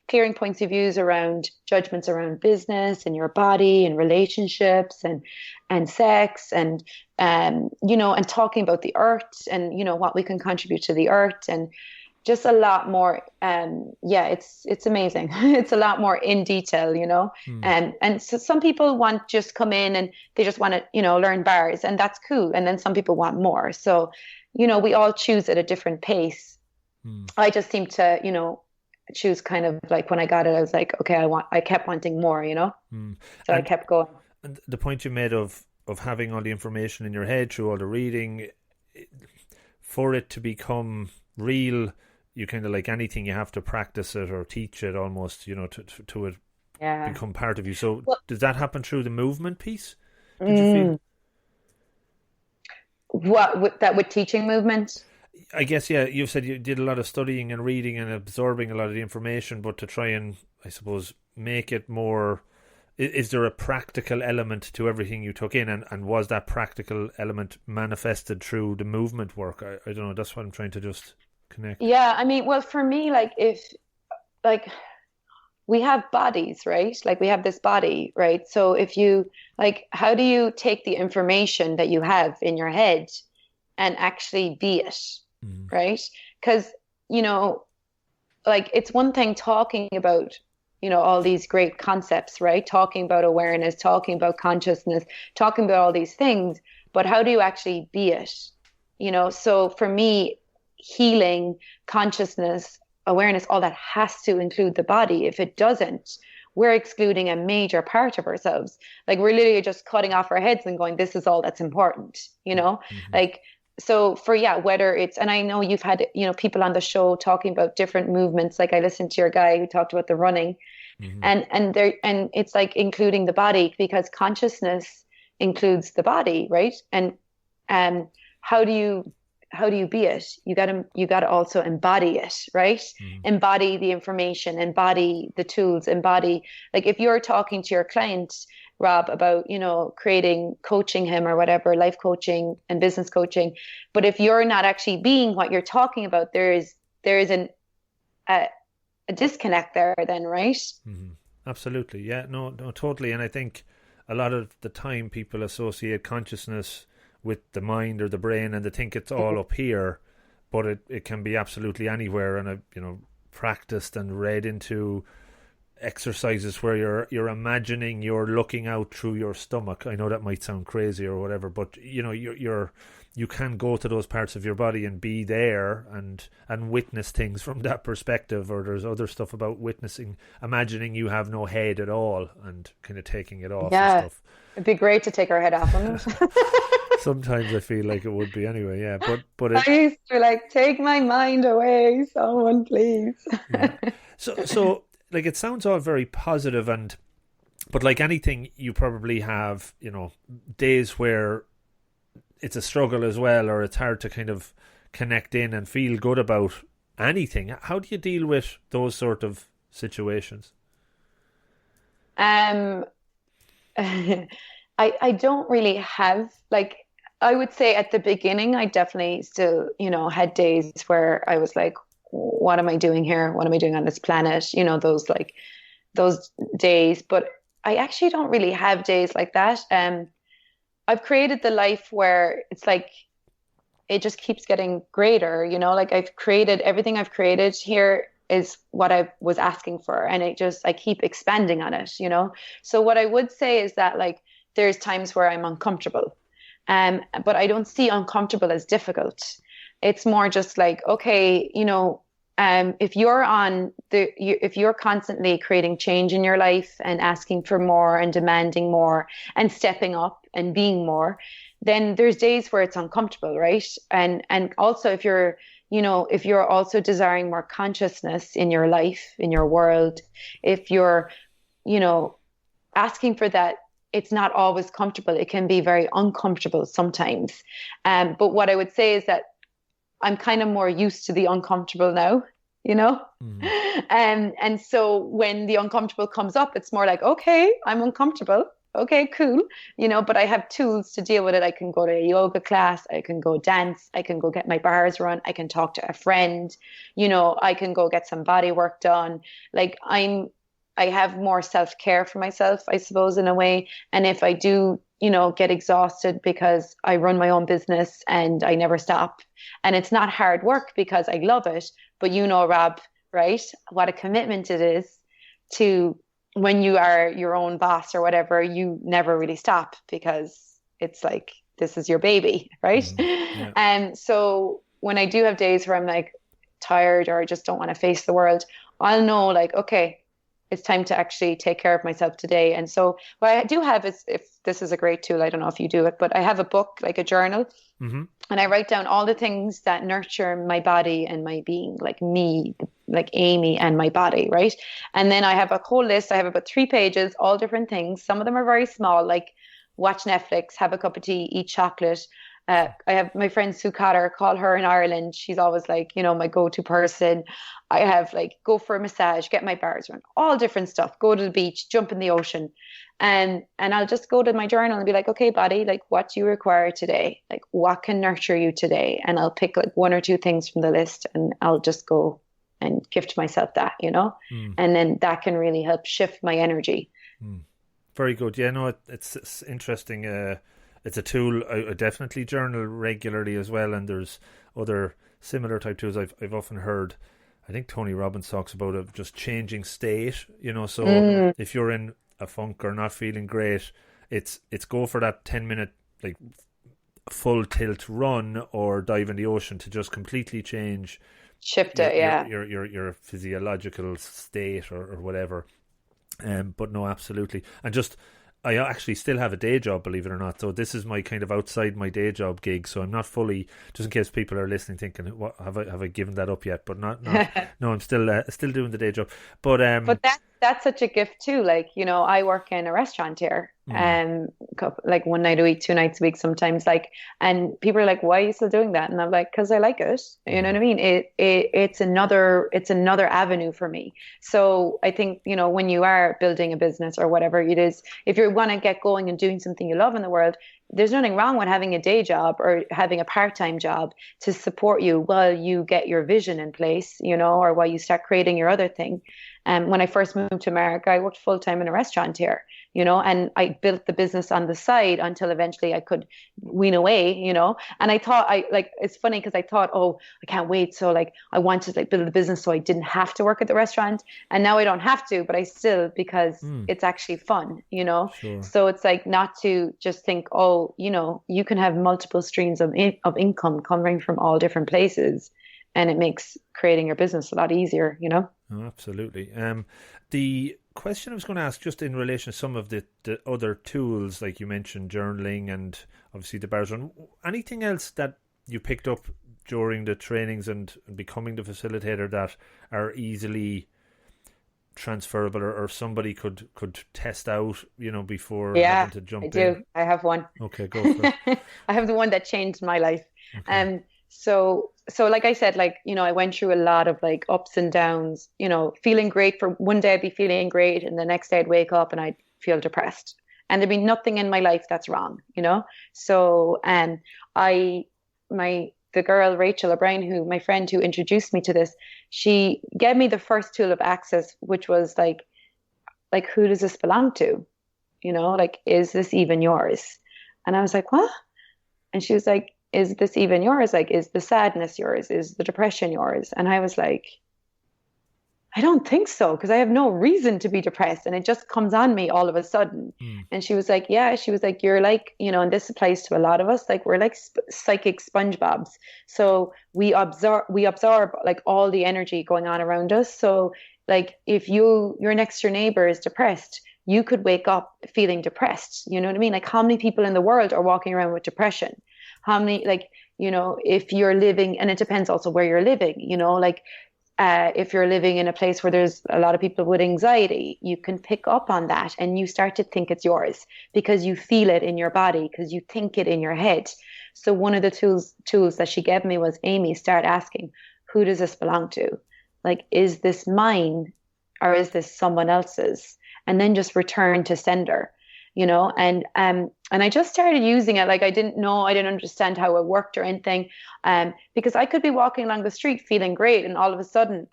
clearing points of views around judgments around business and your body and relationships and sex and talking about the earth and, what we can contribute to the earth and just a lot more. It's amazing. It's a lot more in detail, and so some people want just come in and they just want to, learn bars and that's cool. And then some people want more. So, we all choose at a different pace. I just seem to, choose kind of like when I got it, I was like, okay, I kept wanting more, So I kept going.
And the point you made of having all the information in your head through all the reading, for it to become real, you kind of like anything, you have to practice it or teach it almost, to it become part of you. So does that happen through the movement piece? Did you feel?
What with teaching movement?
I guess, yeah, you've said you did a lot of studying and reading and absorbing a lot of the information, but to try and, I suppose, make it more... Is there a practical element to everything you took in? And was that practical element manifested through the movement work? I don't know, that's what I'm trying to just connect.
Yeah, I mean, well, for me, we have bodies, right? Like we have this body, right? So if you, how do you take the information that you have in your head and actually be it, right? Because, it's one thing talking about, all these great concepts, right? Talking about awareness, talking about consciousness, talking about all these things. but how do you actually be it? So for me, healing, consciousness, awareness, all that has to include the body. If it doesn't, we're excluding a major part of ourselves. Like we're literally just cutting off our heads and going, this is all that's important, like, so for, whether it's, and I know you've had, people on the show talking about different movements. Like I listened to your guy who talked about the running, and it's like including the body, because consciousness includes the body, right? And how do you be it? You got to also embody it, right? Embody the information, embody the tools, embody, like if you're talking to your client, Rob, about, coaching him or whatever, life coaching and business coaching, but if you're not actually being what you're talking about, there is a disconnect there then, right?
Absolutely. Yeah, no, totally. And I think a lot of the time people associate consciousness with the mind or the brain, and they think it's all up here, but it can be absolutely anywhere. And I've practiced and read into exercises where you're imagining you're looking out through your stomach. I know that might sound crazy or whatever, but you can go to those parts of your body and be there and witness things from that perspective. Or there's other stuff about witnessing, imagining you have no head at all and kind of taking it off and stuff.
It'd be great to take our head off, wouldn't it?
Sometimes I feel like it would be anyway, yeah. But
I used to take my mind away, someone please.
Yeah. So like it sounds all very positive, but like anything, you probably have, days where it's a struggle as well, or it's hard to kind of connect in and feel good about anything. How do you deal with those sort of situations?
I don't really have, I would say at the beginning, I definitely still, had days where I was like, what am I doing here? What am I doing on this planet? Those days, but I actually don't really have days like that. I've created the life where it's like, it just keeps getting greater, I've created everything I've created here is what I was asking for. And I keep expanding on it, So what I would say is that there's times where I'm uncomfortable. But I don't see uncomfortable as difficult. It's more just okay, if you're constantly creating change in your life and asking for more and demanding more and stepping up and being more, then there's days where it's uncomfortable, right? And also if you're also desiring more consciousness in your life, in your world, if you're, asking for that, it's not always comfortable. It can be very uncomfortable sometimes. But what I would say is that I'm kind of more used to the uncomfortable now, and so when the uncomfortable comes up, it's more like, okay, I'm uncomfortable. Okay, cool. But I have tools to deal with it. I can go to a yoga class. I can go dance. I can go get my bars run. I can talk to a friend. I can go get some body work done. I have more self-care for myself, I suppose, in a way. And if I do, get exhausted because I run my own business and I never stop, and it's not hard work because I love it, but Rob, right, what a commitment it is to, when you are your own boss or whatever, you never really stop because it's like, this is your baby, right?
Yeah.
And so when I do have days where I'm tired or I just don't want to face the world, I'll know okay, it's time to actually take care of myself today. And so what I do have is, if this is a great tool, I don't know if you do it, but I have a book, a journal, and I write down all the things that nurture my body and my being, me, Amy and my body, right? And then I have a whole list. I have about 3 pages, all different things. Some of them are very small, watch Netflix, have a cup of tea, eat chocolate. I have my friend Sue Cotter, call her in Ireland. She's always my go-to person. I have go for a massage, get my bars run, all different stuff, go to the beach, jump in the ocean. And I'll just go to my journal and be okay, body, what do you require today? What can nurture you today? And I'll pick 1 or 2 things from the list, and I'll just go and gift myself that, and then that can really help shift my energy.
Very good. Yeah, no, it's interesting. It's a tool. I definitely journal regularly as well, and there's other similar type tools I've often heard. I think Tony Robbins talks about it, just changing state, so if you're in a funk or not feeling great, it's go for that 10-minute full tilt run or dive in the ocean to just completely
shift
your,
it, yeah.
your physiological state or whatever. But no, absolutely. And just, I actually still have a day job, believe it or not. So this is my kind of outside my day job gig. So I'm not fully, just in case people are listening, thinking, "What have I given that up yet?" But not. No, I'm still doing the day job. But
that's such a gift too. Like, I work in a restaurant here, like one night a week, 2 nights a week sometimes. Like, and people are like, "Why are you still doing that?" And I'm like, "Because I like it." You know what I mean? It's another avenue for me. So I think, when you are building a business or whatever it is, if you want to get going and doing something you love in the world, there's nothing wrong with having a day job or having a part-time job to support you while you get your vision in place, or while you start creating your other thing. When I first moved to America, I worked full-time in a restaurant here, and I built the business on the side until eventually I could wean away, and I thought it's funny because I thought, oh, I can't wait. So like, I wanted to like build a business so I didn't have to work at the restaurant. And now I don't have to, but I still, because it's actually fun,
Sure.
So it's like not to just think, oh, you can have multiple streams of income coming from all different places. And it makes creating your business a lot easier,
Oh, absolutely. The question I was going to ask, just in relation to some of the other tools, like you mentioned, journaling and obviously the bars run, anything else that you picked up during the trainings and becoming the facilitator that are easily transferable or somebody could test out, before having to jump in?
I do. I have one.
Okay, go for it.
I have the one that changed my life.
Okay.
So like I said, like, I went through a lot of like ups and downs, feeling great for one day I'd be feeling great and the next day I'd wake up and I'd feel depressed and there'd be nothing in my life that's wrong, So, the girl, Rachel O'Brien, my friend who introduced me to this, she gave me the first tool of access, which was like, who does this belong to? Like, is this even yours? And I was like, what? And she was like, is this even yours? Like, is the sadness yours? Is the depression yours? And I was like, I don't think so, because I have no reason to be depressed. And it just comes on me all of a sudden. And she was like, yeah, she was like, you're like, and this applies to a lot of us, like we're like psychic SpongeBobs. So we absorb like all the energy going on around us. So like if your next door neighbor is depressed, you could wake up feeling depressed. You know what I mean? Like, how many people in the world are walking around with depression? How many, like, if you're living, and it depends also where you're living, like, if you're living in a place where there's a lot of people with anxiety, you can pick up on that and you start to think it's yours because you feel it in your body, because you think it in your head. So one of the tools that she gave me was, Amy, start asking, who does this belong to? Like, is this mine or is this someone else's? And then just return to sender. And I just started using it. Like, I didn't understand how it worked or anything, because I could be walking along the street feeling great, and all of a sudden,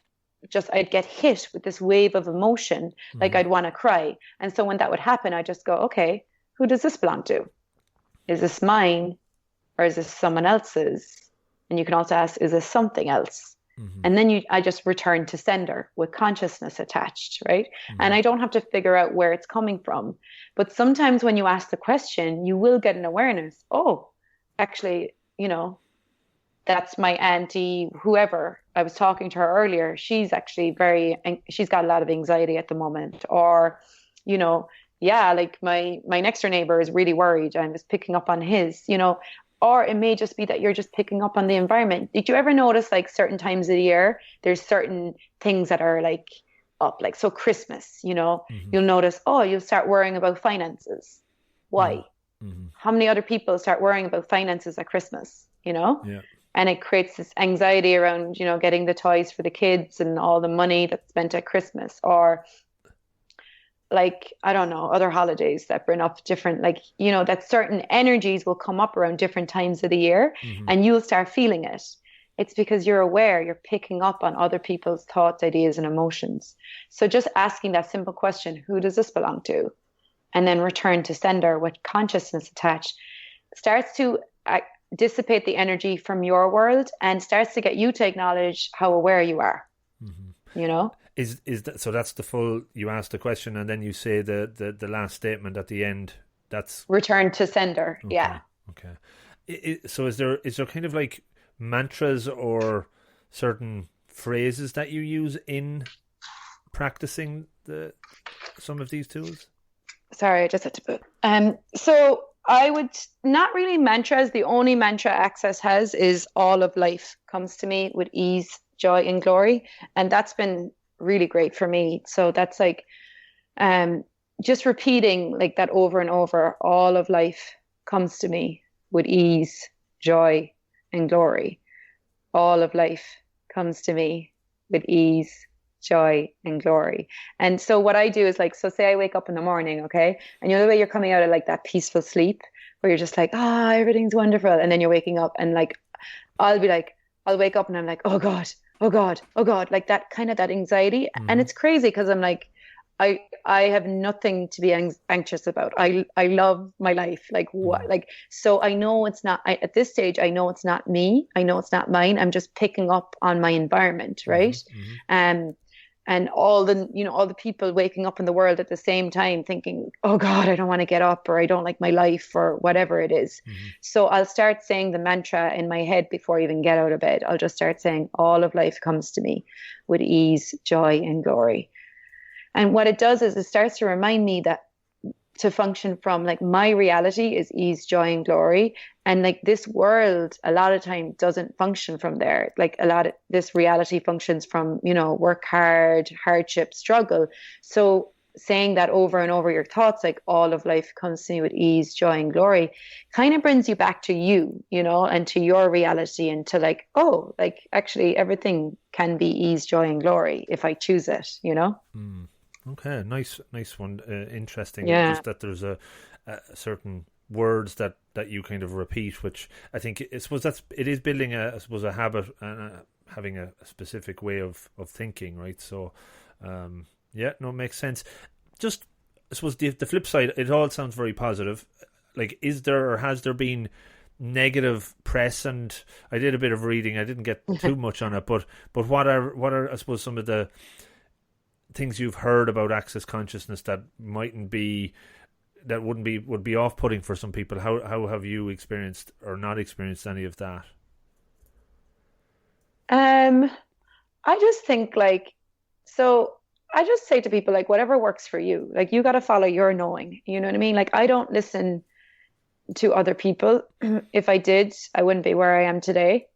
I'd get hit with this wave of emotion, like I'd want to cry. And so when that would happen, I just go, okay, who does this belong to? Is this mine, or is this someone else's? And you can also ask, is this something else? And then I just return to sender with consciousness attached, right? And I don't have to figure out where it's coming from. But sometimes when you ask the question, you will get an awareness. Oh, actually, that's my auntie, whoever. I was talking to her earlier. She's actually she's got a lot of anxiety at the moment. Or, yeah, like my next door neighbor is really worried. I was picking up on his, Or it may just be that you're just picking up on the environment. Did you ever notice, like, certain times of the year, there's certain things that are like up, like, so Christmas, you'll notice, you'll start worrying about finances. Why? How many other people start worrying about finances at Christmas,
Yeah.
And it creates this anxiety around, getting the toys for the kids and all the money that's spent at Christmas. Or like, I don't know, other holidays that bring up different, like, that certain energies will come up around different times of the year and you'll start feeling it. It's because you're aware, you're picking up on other people's thoughts, ideas, and emotions. So just asking that simple question, who does this belong to? And then return to sender with consciousness attached, starts to dissipate the energy from your world and starts to get you to acknowledge how aware you are,
Is that so? That's the full. You ask the question and then you say the last statement at the end. That's
return to sender.
Okay.
Yeah.
Okay. So is there kind of like mantras or certain phrases that you use in practicing some of these tools?
Sorry, I just had to put. So I would not really mantras. The only mantra Access has is all of life comes to me with ease, joy, and glory, and that's been really great for me. So that's like, just repeating like that over and over. All of life comes to me with ease, joy, and glory. All of life comes to me with ease, joy, and glory. And so what I do is like, so say I wake up in the morning, okay? And the way you're coming out of like that peaceful sleep where you're just like, everything's wonderful. And then you're waking up and like, I'll wake up and I'm like, oh God, oh God, oh God, like that kind of that anxiety. Mm-hmm. And it's crazy because I'm like, I have nothing to be anxious about. I love my life. Like what? Like, so I know it's not, at this stage, I know it's not me. I know it's not mine. I'm just picking up on my environment. Right. Mm-hmm. And all the people waking up in the world at the same time thinking, oh God, I don't want to get up, or I don't like my life, or whatever it is. Mm-hmm. So I'll start saying the mantra in my head before I even get out of bed. I'll just start saying all of life comes to me with ease, joy, and glory. And what it does is it starts to remind me that to function from like my reality is ease, joy, and glory. And like this world, a lot of time doesn't function from there. Like a lot of this reality functions from, work hard, hardship, struggle. So saying that over and over your thoughts, like all of life comes to me with ease, joy, and glory, kind of brings you back to you, and to your reality, and to like, oh, like actually everything can be ease, joy, and glory if I choose it,
Mm. Okay, nice one. Interesting.
Yeah.
Just that there's a certain words that you kind of repeat, which I think it is building a habit and having a specific way of thinking, right? So, it makes sense. Just I suppose the flip side, it all sounds very positive. Like, is there or has there been negative press? And I did a bit of reading. I didn't get too much on it, but what are I suppose some of the things you've heard about access consciousness that would be off-putting for some people? How have you experienced or not experienced any of that?
I just think I just say to people, like, whatever works for you, like you got to follow your knowing, you know what I mean? Like, I don't listen to other people. If I did, I wouldn't be where I am today,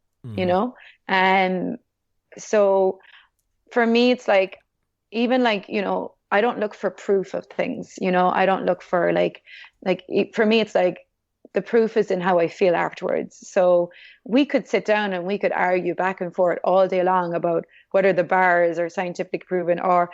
And so for me, it's like, even like, I don't look for proof of things, I don't look for like for me, it's like the proof is in how I feel afterwards. So we could sit down and we could argue back and forth all day long about whether the bars are scientifically proven, or,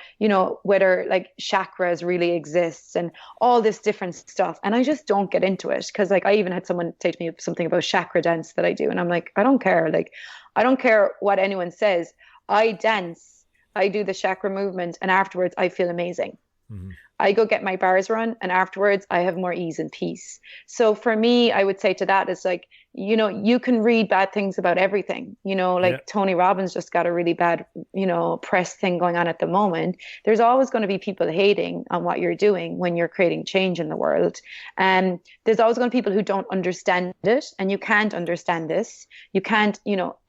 whether like chakras really exists and all this different stuff. And I just don't get into it, because like I even had someone say to me something about chakra dance that I do. And I'm like, I don't care. Like, I don't care what anyone says. I dance. I do the chakra movement, and afterwards I feel amazing. Mm-hmm. I go get my bars run, and afterwards I have more ease and peace. So for me, I would say to that is like, you can read bad things about everything, Tony Robbins just got a really bad, press thing going on at the moment. There's always going to be people hating on what you're doing when you're creating change in the world. And there's always going to be people who don't understand it, and you can't understand this. You can't,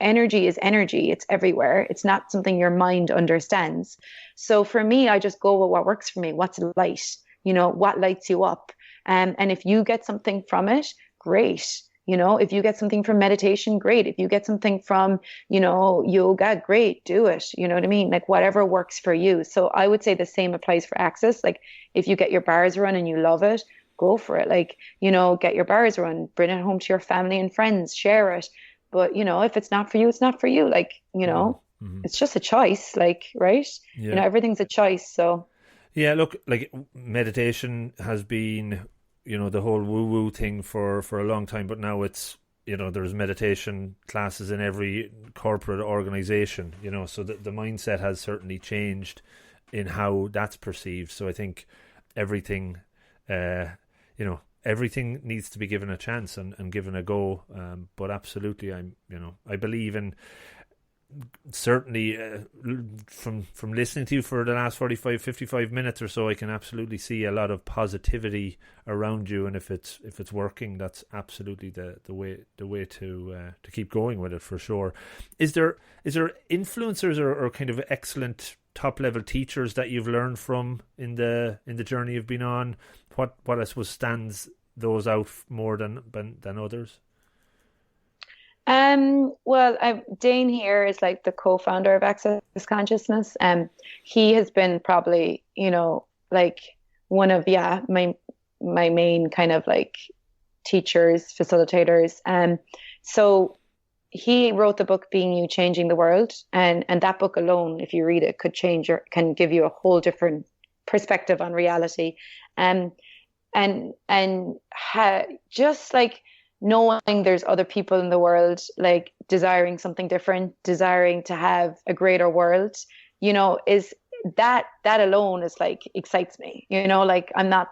energy is energy. It's everywhere. It's not something your mind understands. So for me, I just go with what works for me. What's light? What lights you up? And if you get something from it, great. If you get something from meditation, great. If you get something from, yoga, great, do it. You know what I mean? Like, whatever works for you. So I would say the same applies for access. Like, if you get your bars run and you love it, go for it. Like, get your bars run, bring it home to your family and friends, share it. But, if it's not for you, it's not for you. Like, mm-hmm. It's just a choice, like, right? Yeah. Everything's a choice. So.
Yeah, look, like meditation has been, the whole woo-woo thing for a long time, but now it's, there's meditation classes in every corporate organization, so the mindset has certainly changed in how that's perceived. So I think everything, everything needs to be given a chance and given a go. But absolutely, I believe in certainly from listening to you for the last 55 minutes or so, I can absolutely see a lot of positivity around you, and if it's working, that's absolutely the way to keep going with it, for sure. Is there influencers or kind of excellent top level teachers that you've learned from in the journey you've been on? What I suppose stands those out more than others?
Well, Dane here is like the co-founder of Access Consciousness. He has been probably, like one of, my main kind of like teachers, facilitators. So he wrote the book Being You, Changing the World. And that book alone, if you read it, can give you a whole different perspective on reality. Just like knowing there's other people in the world, like desiring something different, desiring to have a greater world, is that alone is like excites me, like I'm not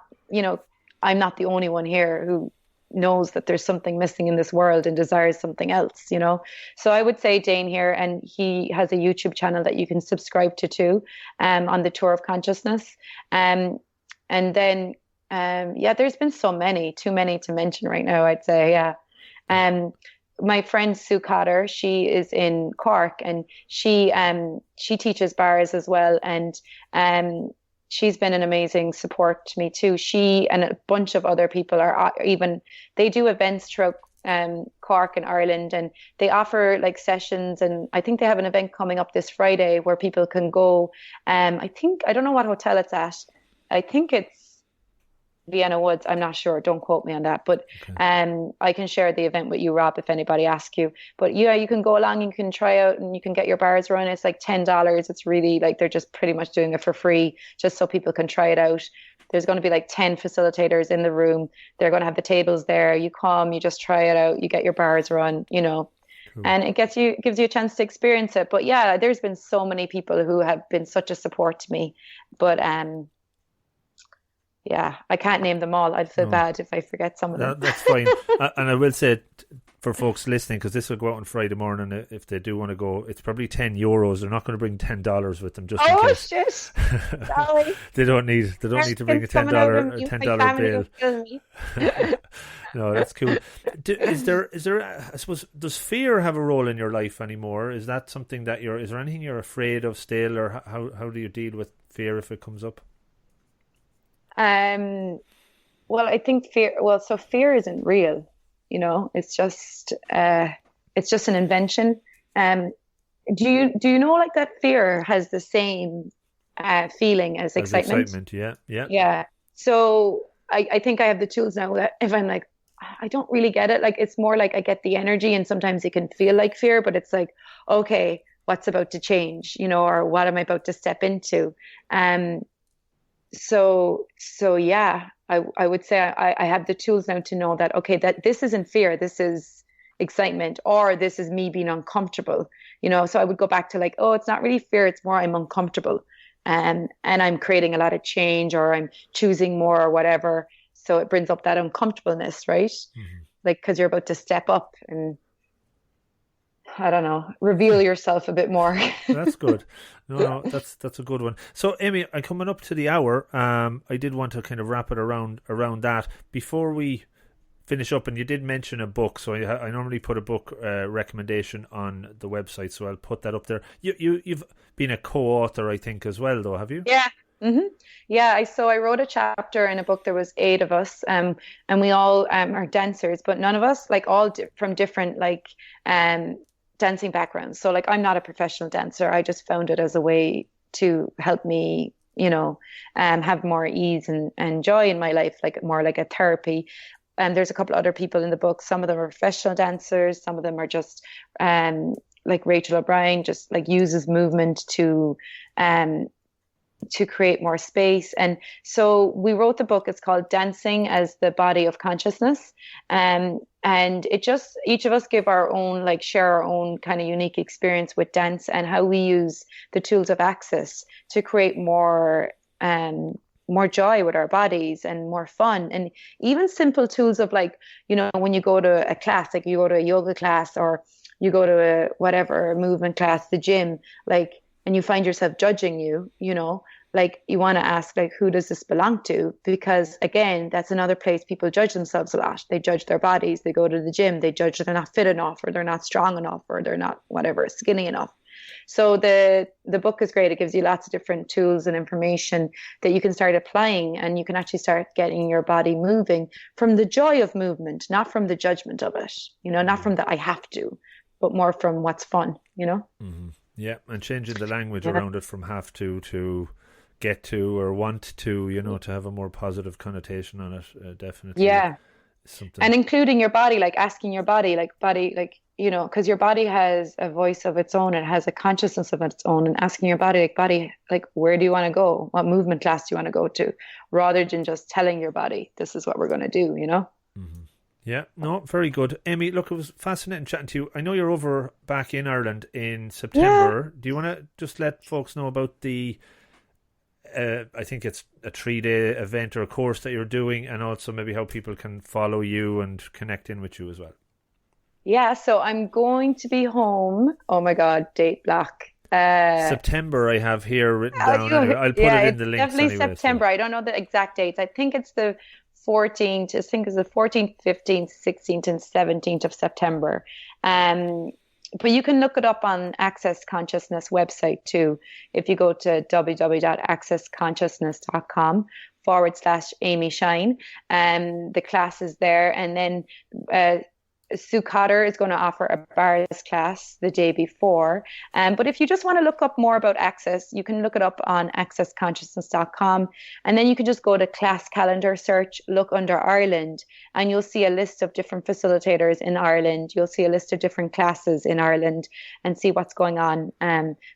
the only one here who knows that there's something missing in this world and desires something else, So I would say Dane here, and he has a YouTube channel that you can subscribe to too, on the Tour of Consciousness. And then there's been so many, too many to mention right now, I'd say. My friend Sue Cotter, she is in Cork, and she teaches bars as well, and she's been an amazing support to me too. She and a bunch of other people they do events throughout Cork and Ireland, and they offer like sessions, and I think they have an event coming up this Friday where people can go. I don't know what hotel it's at. I think it's Vienna Woods. I'm not sure. Don't quote me on that. But okay. I can share the event with you, Rob, if anybody asks you. But yeah, you can go along, you can try out, and you can get your bars run. It's like $10. It's really like they're just pretty much doing it for free, just so people can try it out. There's going to be like 10 facilitators in the room. They're going to have the tables there. You come, you just try it out, you get your bars run, Cool. And it gives you a chance to experience it. But yeah, there's been so many people who have been such a support to me. But yeah, I can't name them all. I'd feel bad if I forget some of them.
That's fine. And I will say for folks listening, because this will go out on Friday morning, if they do want to go, it's probably €10. They're not going to bring $10 with them, just in case.
Oh shit! Sorry.
They don't need to bring a $10 bill. No, that's cool. Is there? I suppose, does fear have a role in your life anymore? Is that something that is there anything you're afraid of still, or how do you deal with fear if it comes up?
Well, I think fear isn't real, it's just an invention. Do you know like that fear has the same, feeling as excitement? Yeah. So I think I have the tools now that if I'm like, I don't really get it. Like, it's more like I get the energy, and sometimes it can feel like fear, but it's like, okay, what's about to change, or what am I about to step into? So yeah, I would say I have the tools now to know that, okay, that this isn't fear, this is excitement, or this is me being uncomfortable, so I would go back to like, oh, it's not really fear, it's more I'm uncomfortable, and I'm creating a lot of change, or I'm choosing more, or whatever. So it brings up that uncomfortableness, right? Mm-hmm. Like, because you're about to step up and, I don't know, reveal yourself a bit more.
That's good. No, that's a good one. So, Amy, I'm coming up to the hour. I did want to kind of wrap it around that before we finish up. And you did mention a book, so I normally put a book recommendation on the website, so I'll put that up there. You've been a co-author, I think, as well, though, have you?
Yeah. Mm-hmm. Yeah, so I wrote a chapter in a book. There was 8 of us, and we all are dancers, but none of us like all from different like dancing backgrounds. So like, I'm not a professional dancer. I just found it as a way to help me, have more ease and joy in my life, like more like a therapy. And there's a couple other people in the book. Some of them are professional dancers. Some of them are just like Rachel O'Brien, just like uses movement to create more space. And so we wrote the book. It's called Dancing as the Body of Consciousness. And it just, each of us share our own kind of unique experience with dance and how we use the tools of Access to create more joy with our bodies and more fun. And even simple tools of like, when you go to a class, like you go to a yoga class or you go to a whatever movement class, the gym, like, and you find yourself judging you know, like you want to ask, like, who does this belong to? Because again, that's another place people judge themselves a lot. They judge their bodies. They go to the gym. They judge that they're not fit enough, or they're not strong enough, or they're not whatever, skinny enough. So the book is great. It gives you lots of different tools and information that you can start applying, and you can actually start getting your body moving from the joy of movement, not from the judgment of it, you know, not from the I have to, but more from what's fun, you know?
Mm-hmm. Yeah, and changing the language around it from have to get to or want to, you know, to have a more positive connotation on it, definitely.
Yeah.
Something.
And including your body, like asking your body, like, you know, because your body has a voice of its own, it has a consciousness of its own, and asking your body, like, where do you want to go? What movement class do you want to go to? Rather than just telling your body, this is what we're going to do, you know?
Mm-hmm. Yeah, no, very good. Amy, look, it was fascinating chatting to you. I know you're over back in Ireland in September. Yeah. Do you want to just let folks know about the, I think it's a 3-day event or a course that you're doing, and also maybe how people can follow you and connect in with you as well?
Yeah, so I'm going to be home. Oh my God, date block.
September I have here written down. I'll put it in the links
definitely
anyway,
September. So. I don't know the exact dates. I think it's the 14th, 15th, 16th, and 17th of September. But you can look it up on Access Consciousness website too. If you go to www.accessconsciousness.com/Amy Shine, the class is there. And then Sue Cotter is going to offer a bars class the day before. But if you just want to look up more about Access, you can look it up on accessconsciousness.com. And then you can just go to class calendar search, look under Ireland, and you'll see a list of different facilitators in Ireland. You'll see a list of different classes in Ireland and see what's going on.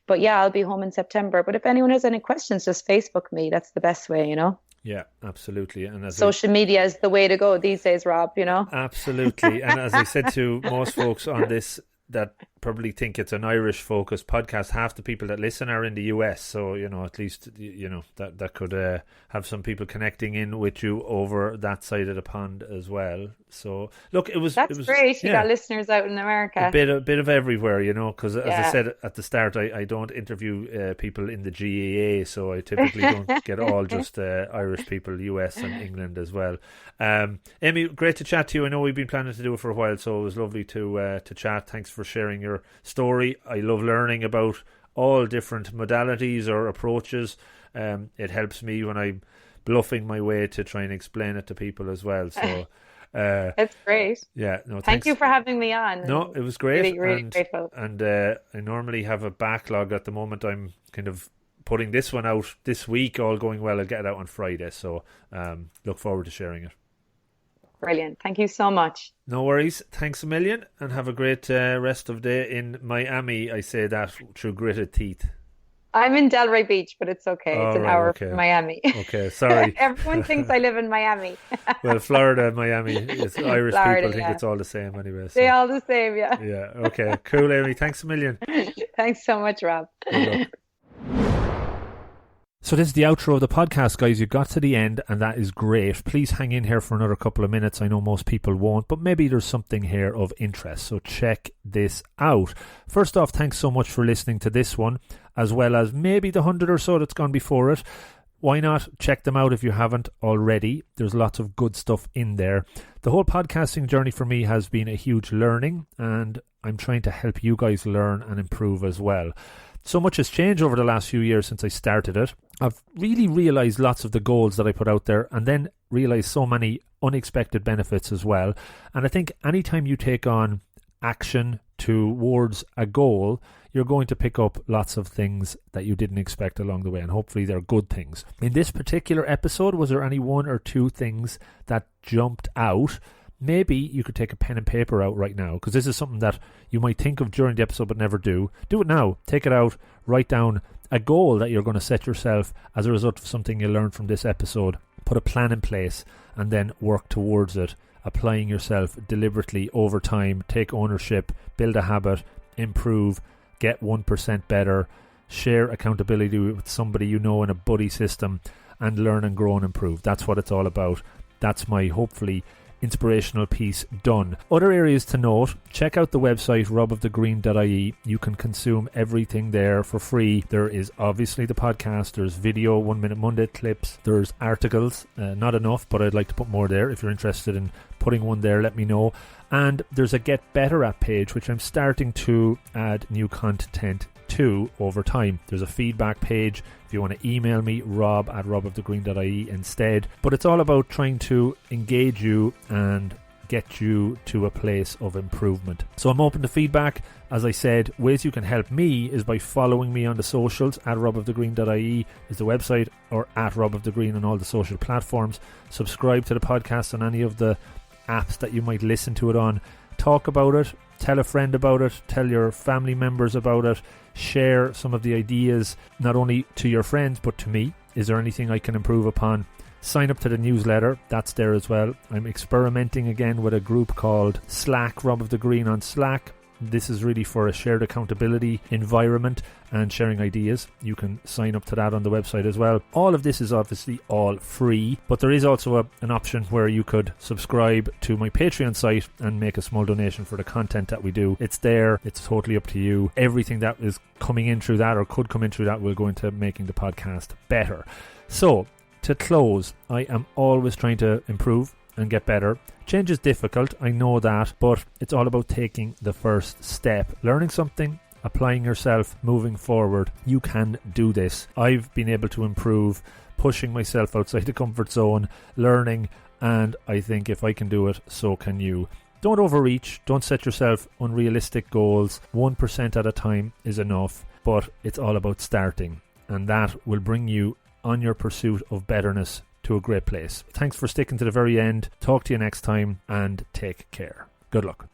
But yeah, I'll be home in September. But if anyone has any questions, just Facebook me. That's the best way, you know?
Yeah, absolutely. And as
social media is the way to go these days, Rob, you know?
Absolutely. And as I said to most folks on this that probably think it's an Irish focused podcast, half the people that listen are in the US, so you know, at least you know that could have some people connecting in with you over that side of the pond as well. So look, it was
great. You got listeners out in America,
a bit of everywhere, you know, because as I said at the start, I don't interview people in the GAA, so I typically don't get all just Irish people, US and England as well. Amy, great to chat to you. I know we've been planning to do it for a while, so it was lovely to chat. Thanks for sharing your story. I love learning about all different modalities or approaches. It helps me when I'm bluffing my way to try and explain it to people as well. So
that's great.
Yeah, no,
thank you for having me on.
No, it was great.
Really grateful.
And I normally have a backlog at the moment. I'm kind of putting this one out this week. All going well, I'll get it out on Friday. So look forward to sharing it.
Brilliant. Thank you so much.
No worries. Thanks a million, and have a great rest of day in Miami. I say that through gritted teeth.
I'm in Delray Beach, but it's okay. It's an hour from Miami.
Okay, sorry.
Everyone thinks I live in Miami.
Well, Florida, Miami, it's Irish people think it's all the same anyway. So.
They're all the same, yeah.
Yeah, okay. Cool, Amy. Thanks a million.
Thanks so much, Rob.
Good luck. So this is the outro of the podcast, guys. You got to the end, and that is great. Please hang in here for another couple of minutes. I know most people won't, but maybe there's something here of interest. So check this out. First off, thanks so much for listening to this one, as well as maybe the 100 or so that's gone before it. Why not check them out if you haven't already? There's lots of good stuff in there. The whole podcasting journey for me has been a huge learning, and I'm trying to help you guys learn and improve as well. So much has changed over the last few years since I started it. I've really realised lots of the goals that I put out there, and then realised so many unexpected benefits as well. And I think anytime you take on action towards a goal, you're going to pick up lots of things that you didn't expect along the way, and hopefully they're good things. In this particular episode, was there any one or two things that jumped out? Maybe you could take a pen and paper out right now, because this is something that you might think of during the episode but never do. Do it now. Take it out. Write down a goal that you're going to set yourself as a result of something you learned from this episode. Put a plan in place and then work towards it, applying yourself deliberately over time. Take ownership, build a habit, improve, get 1% better, share accountability with somebody you know in a buddy system, and learn and grow and improve. That's what it's all about. That's my hopefully inspirational piece done. Other areas to note, check out the website robofthegreen.ie. You can consume everything there for free. There is obviously the podcast, there's video, 1 Minute Monday clips, there's articles, not enough, but I'd like to put more there. If you're interested in putting one there, let me know. And there's a Get Better app page, which I'm starting to add new content to over time. There's a feedback page if you want to email me, rob@robofthegreen.ie instead. But it's all about trying to engage you and get you to a place of improvement. So I'm open to feedback. As I said, ways you can help me is by following me on the socials. @robofthegreen.ie is the website, or @robofthegreen on all the social platforms. Subscribe to the podcast on any of the apps that you might listen to it on. Talk about it, tell a friend about it, tell your family members about it, share some of the ideas not only to your friends but to me. Is there anything I can improve upon? Sign up to the newsletter, that's there as well. I'm experimenting again with a group called Slack, Rob of the Green on Slack. This is really for a shared accountability environment and sharing ideas. You can sign up to that on the website as well. All of this is obviously all free, but there is also an option where you could subscribe to my Patreon site and make a small donation for the content that we do. It's there, it's totally up to you. Everything that is coming in through that or could come in through that will go into making the podcast better. So, to close, I am always trying to improve and get better. Change is difficult, I know that, but it's all about taking the first step. Learning something, applying yourself, moving forward. You can do this. I've been able to improve, pushing myself outside the comfort zone, learning, and I think if I can do it, so can you. Don't overreach, don't set yourself unrealistic goals. 1% at a time is enough, but it's all about starting, and that will bring you on your pursuit of betterness to a great place. Thanks for sticking to the very end. Talk to you next time and take care. Good luck.